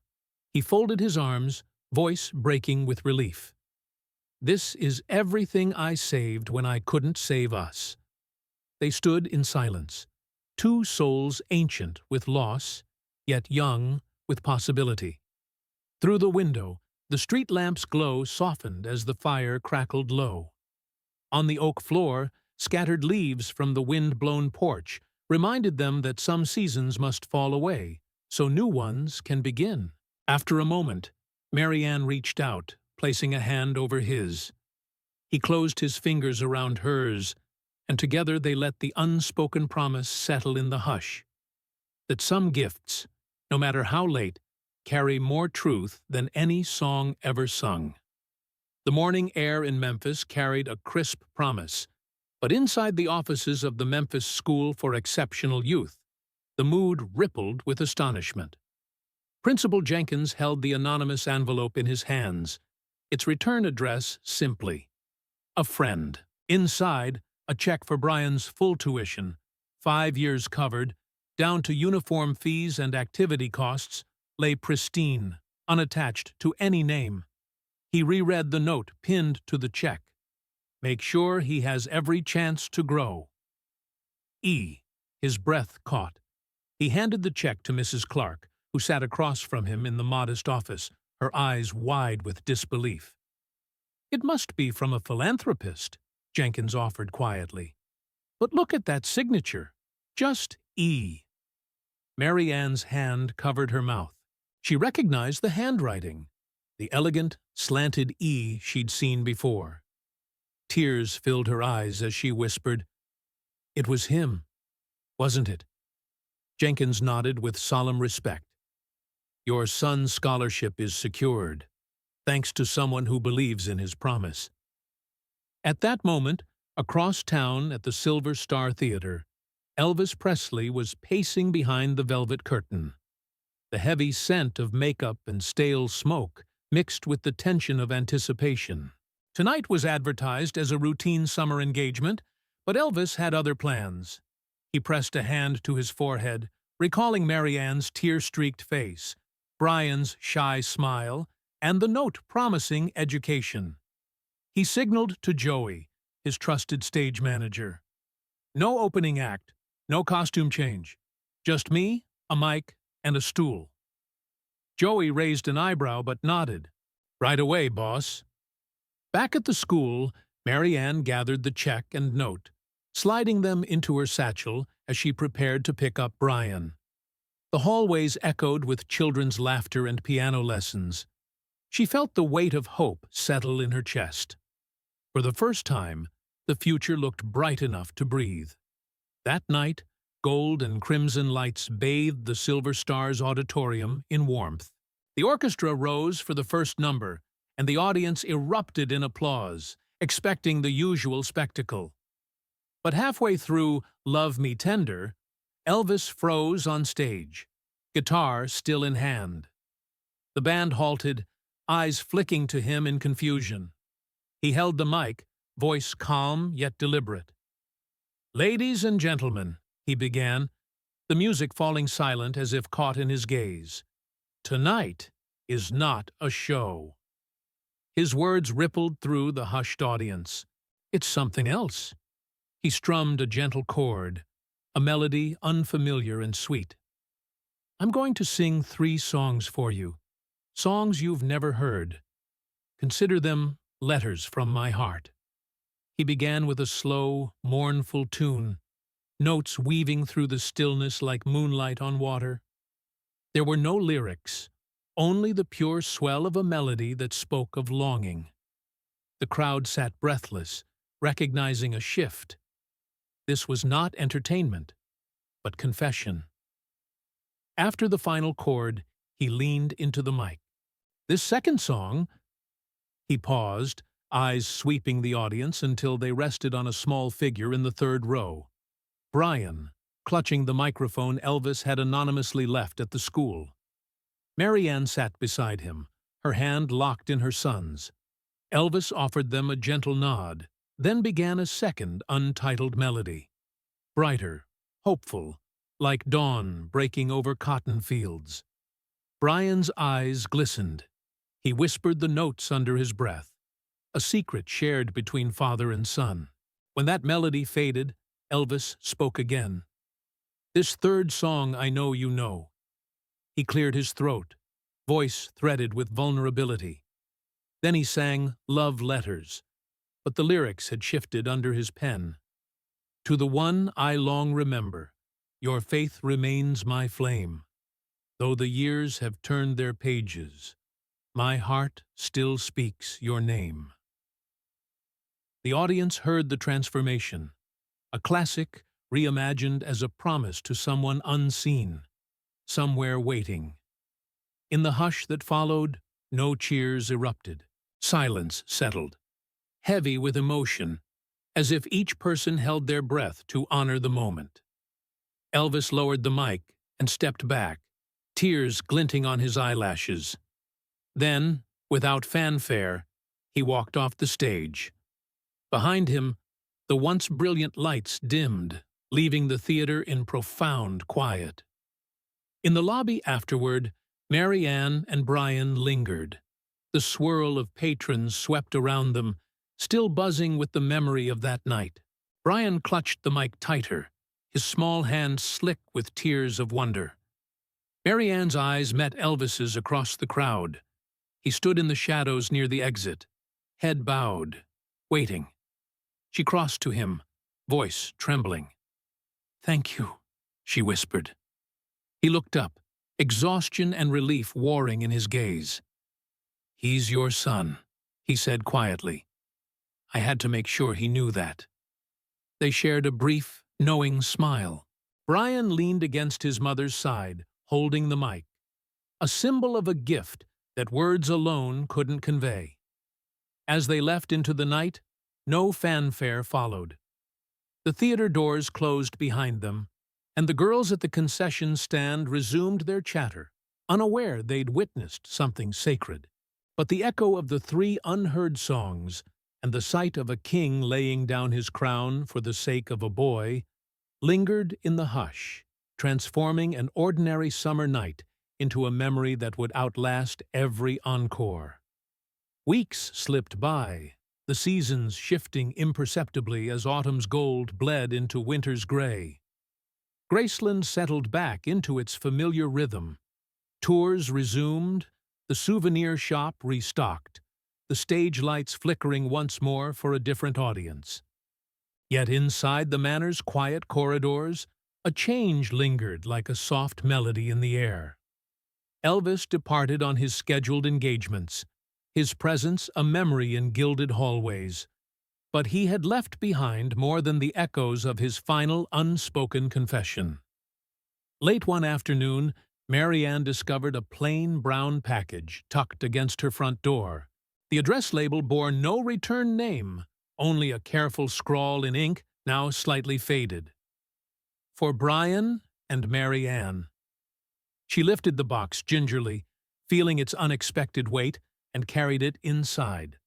He folded his arms, voice breaking with relief. "This is everything I saved when I couldn't save us." They stood in silence, two souls ancient with loss, yet young with possibility. Through the window, the street lamp's glow softened as the fire crackled low. On the oak floor, scattered leaves from the wind-blown porch reminded them that some seasons must fall away, so new ones can begin. After a moment, Mary Ann reached out, placing a hand over his. He closed his fingers around hers, and together they let the unspoken promise settle in the hush. That some gifts, no matter how late, carry more truth than any song ever sung. The morning air in Memphis carried a crisp promise, but inside the offices of the Memphis School for Exceptional Youth, the mood rippled with astonishment. Principal Jenkins held the anonymous envelope in his hands, its return address simply, "A friend." Inside, a check for Brian's full tuition, 5 years covered, down to uniform fees and activity costs, lay pristine. unattached to any name. He reread the note pinned to the check. Make sure he has every chance to grow. E. His breath caught. He handed the check to Mrs. Clark, who sat across from him in the modest office, her eyes wide with disbelief. It must be from a philanthropist, Jenkins offered quietly. But look at that signature. Just E. Mary Ann's hand covered her mouth. She recognized the handwriting, the elegant, slanted E she'd seen before. Tears filled her eyes as she whispered, "It was him, wasn't it?" Jenkins nodded with solemn respect. "Your son's scholarship is secured, thanks to someone who believes in his promise." At that moment, across town at the Silver Star Theater, Elvis Presley was pacing behind the velvet curtain. The heavy scent of makeup and stale smoke mixed with the tension of anticipation. Tonight was advertised as a routine summer engagement, but Elvis had other plans. He pressed a hand to his forehead, recalling Mary Ann's tear-streaked face, Brian's shy smile, and the note promising education. He signaled to Joey, his trusted stage manager. No opening act, no costume change. Just me, a mic, and a stool. Joey raised an eyebrow but nodded. "Right away, boss." Back at the school, Mary Ann gathered the check and note, sliding them into her satchel as she prepared to pick up Brian. The hallways echoed with children's laughter and piano lessons. She felt the weight of hope settle in her chest. For the first time, the future looked bright enough to breathe. That night, gold and crimson lights bathed the Silver Star's auditorium in warmth. The orchestra rose for the first number, and the audience erupted in applause, expecting the usual spectacle. But halfway through Love Me Tender, Elvis froze on stage, guitar still in hand. The band halted, eyes flicking to him in confusion. He held the mic, voice calm yet deliberate. "Ladies and gentlemen," he began, the music falling silent as if caught in his gaze. "Tonight is not a show." His words rippled through the hushed audience. "It's something else." He strummed a gentle chord, a melody unfamiliar and sweet. "I'm going to sing 3 songs for you, songs you've never heard. Consider them letters from my heart." He began with a slow, mournful tune, notes weaving through the stillness like moonlight on water. There were no lyrics, only the pure swell of a melody that spoke of longing. The crowd sat breathless, recognizing a shift. This was not entertainment, but confession. After the final chord, he leaned into the mic. "This second song—" He paused, eyes sweeping the audience until they rested on a small figure in the third row. Brian, clutching the microphone Elvis had anonymously left at the school. Mary Ann sat beside him, her hand locked in her son's. Elvis offered them a gentle nod, then began a second untitled melody. Brighter, hopeful, like dawn breaking over cotton fields. Brian's eyes glistened. He whispered the notes under his breath, a secret shared between father and son. When that melody faded, Elvis spoke again. "This third song I know you know." He cleared his throat, voice threaded with vulnerability. Then he sang Love Letters, but the lyrics had shifted under his pen. "To the one I long remember, your faith remains my flame. Though the years have turned their pages, my heart still speaks your name." The audience heard the transformation, a classic reimagined as a promise to someone unseen, somewhere waiting. In the hush that followed, no cheers erupted. Silence settled, heavy with emotion, as if each person held their breath to honor the moment. Elvis lowered the mic and stepped back, tears glinting on his eyelashes. Then, without fanfare, he walked off the stage. Behind him, the once brilliant lights dimmed, leaving the theater in profound quiet. In the lobby afterward, Mary Ann and Brian lingered. The swirl of patrons swept around them, still buzzing with the memory of that night. Brian clutched the mic tighter, his small hand slick with tears of wonder. Mary Ann's eyes met Elvis's across the crowd. He stood in the shadows near the exit, head bowed, waiting. She crossed to him, voice trembling. "Thank you," she whispered. He looked up, exhaustion and relief warring in his gaze. "He's your son," he said quietly. I had to make sure he knew that. They shared a brief, knowing smile. Brian leaned against his mother's side, holding the mic, a symbol of a gift that words alone couldn't convey. As they left into the night, no fanfare followed. The theater doors closed behind them, and the girls at the concession stand resumed their chatter, unaware they'd witnessed something sacred. But the echo of the three unheard songs and the sight of a king laying down his crown for the sake of a boy lingered in the hush, transforming an ordinary summer night into a memory that would outlast every encore. Weeks slipped by, the seasons shifting imperceptibly as autumn's gold bled into winter's gray. Graceland settled back into its familiar rhythm. Tours resumed, the souvenir shop restocked, the stage lights flickering once more for a different audience. Yet inside the manor's quiet corridors, a change lingered like a soft melody in the air. Elvis departed on his scheduled engagements, his presence a memory in gilded hallways. But he had left behind more than the echoes of his final unspoken confession. Late one afternoon, Mary Ann discovered a plain brown package tucked against her front door. The address label bore no return name, only a careful scrawl in ink now slightly faded. For Brian and Mary Ann. She lifted the box gingerly, feeling its unexpected weight, and carried it inside.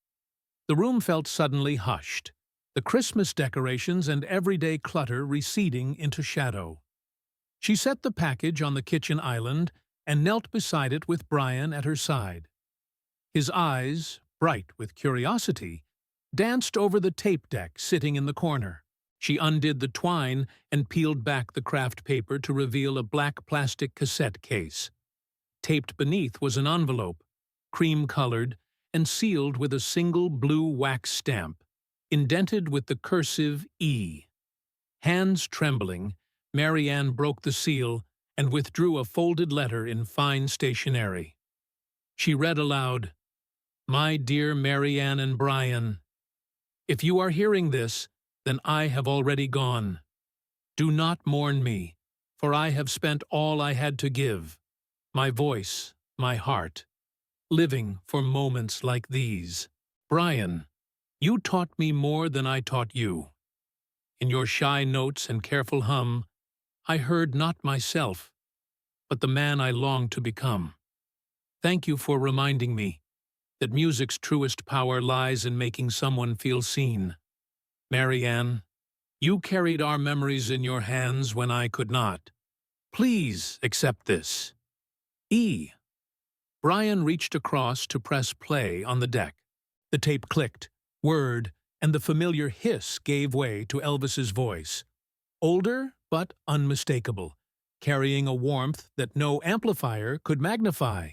The room felt suddenly hushed, the Christmas decorations and everyday clutter receding into shadow. She set the package on the kitchen island and knelt beside it with Brian at her side. His eyes, bright with curiosity, danced over the tape deck sitting in the corner. She undid the twine and peeled back the craft paper to reveal a black plastic cassette case. Taped beneath was an envelope, cream-colored, and sealed with a single blue wax stamp, indented with the cursive E. Hands trembling, Mary Ann broke the seal and withdrew a folded letter in fine stationery. She read aloud, "My dear Mary Ann and Brian, if you are hearing this, then I have already gone. Do not mourn me, for I have spent all I had to give, my voice, my heart, living for moments like these. Brian, you taught me more than I taught you. In your shy notes and careful hum, I heard not myself, but the man I longed to become. Thank you for reminding me that music's truest power lies in making someone feel seen. Mary Ann, you carried our memories in your hands when I could not. Please accept this. E." Brian reached across to press play on the deck. The tape clicked, whirred, and the familiar hiss gave way to Elvis's voice. Older, but unmistakable, carrying a warmth that no amplifier could magnify.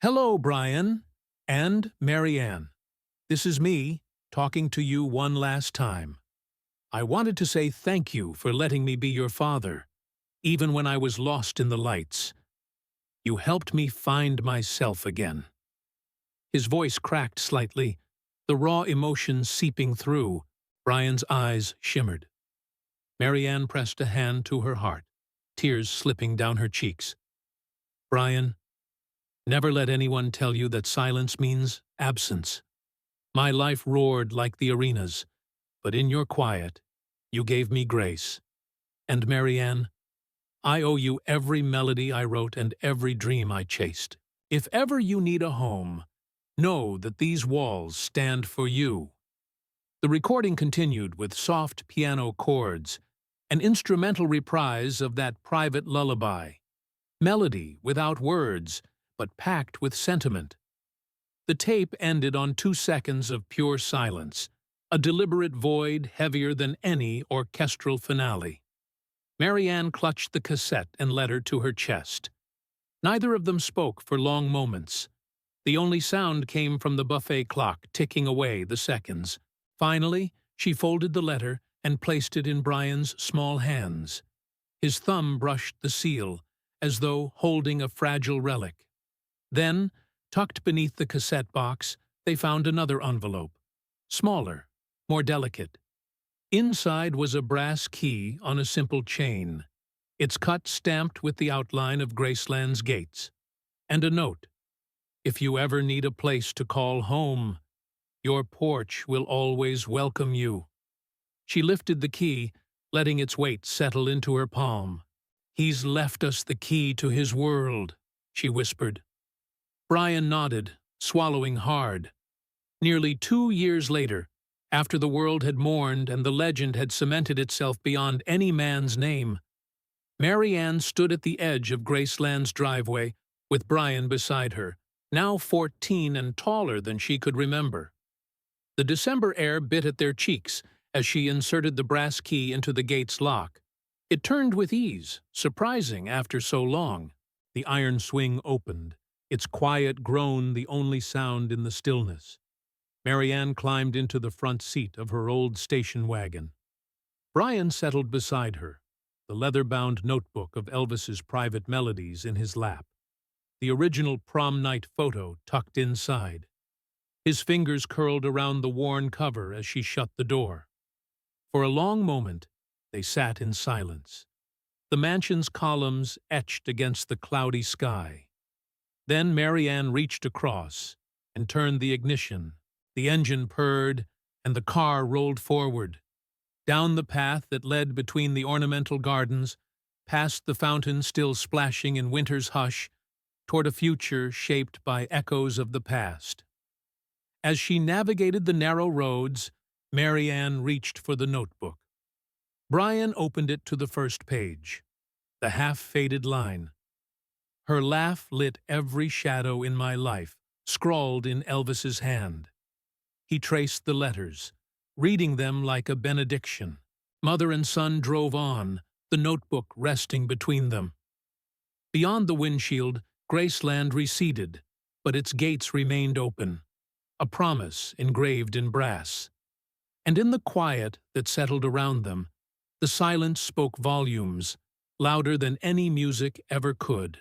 "Hello, Brian and Mary Ann. This is me, talking to you one last time. I wanted to say thank you for letting me be your father, even when I was lost in the lights. You helped me find myself again." His voice cracked slightly, the raw emotion seeping through. Brian's eyes shimmered. Mary Ann pressed a hand to her heart, tears slipping down her cheeks. "Brian, never let anyone tell you that silence means absence. My life roared like the arenas, but in your quiet, you gave me grace. And Mary Ann, I owe you every melody I wrote and every dream I chased. If ever you need a home, know that these walls stand for you." The recording continued with soft piano chords, an instrumental reprise of that private lullaby. melody without words, but packed with sentiment. The tape ended on 2 seconds of pure silence, a deliberate void heavier than any orchestral finale. Marianne clutched the cassette and let her to her chest. Neither of them spoke for long moments. The only sound came from the buffet clock ticking away the seconds. Finally, she folded the letter and placed it in Brian's small hands. His thumb brushed the seal, as though holding a fragile relic. Then, tucked beneath the cassette box, they found another envelope, smaller, more delicate. Inside was a brass key on a simple chain, its cut stamped with the outline of Graceland's gates, and a note. If you ever need a place to call home, your porch will always welcome you. She lifted the key, letting its weight settle into her palm. He's left us the key to his world, she whispered. Brian nodded, swallowing hard. Nearly 2 years later, after the world had mourned and the legend had cemented itself beyond any man's name, Marianne stood at the edge of Graceland's driveway with Brian beside her, now 14 and taller than she could remember. The December air bit at their cheeks as she inserted the brass key into the gate's lock. It turned with ease, surprising after so long. The iron swing opened, its quiet groan the only sound in the stillness. Marianne climbed into the front seat of her old station wagon. Brian settled beside her, the leather-bound notebook of Elvis's private melodies in his lap, the original prom night photo tucked inside. His fingers curled around the worn cover as she shut the door. For a long moment, they sat in silence, the mansion's columns etched against the cloudy sky. Then Marianne reached across and turned the ignition. The engine purred, and the car rolled forward. Down the path that led between the ornamental gardens, past the fountain still splashing in winter's hush, toward a future shaped by echoes of the past. As she navigated the narrow roads, Marianne reached for the notebook. Brian opened it to the first page, the half-faded line. Her laugh lit every shadow in my life, scrawled in Elvis's hand. He traced the letters, reading them like a benediction. Mother and son drove on, the notebook resting between them. Beyond the windshield, Graceland receded, but its gates remained open, a promise engraved in brass. And in the quiet that settled around them, the silence spoke volumes, louder than any music ever could.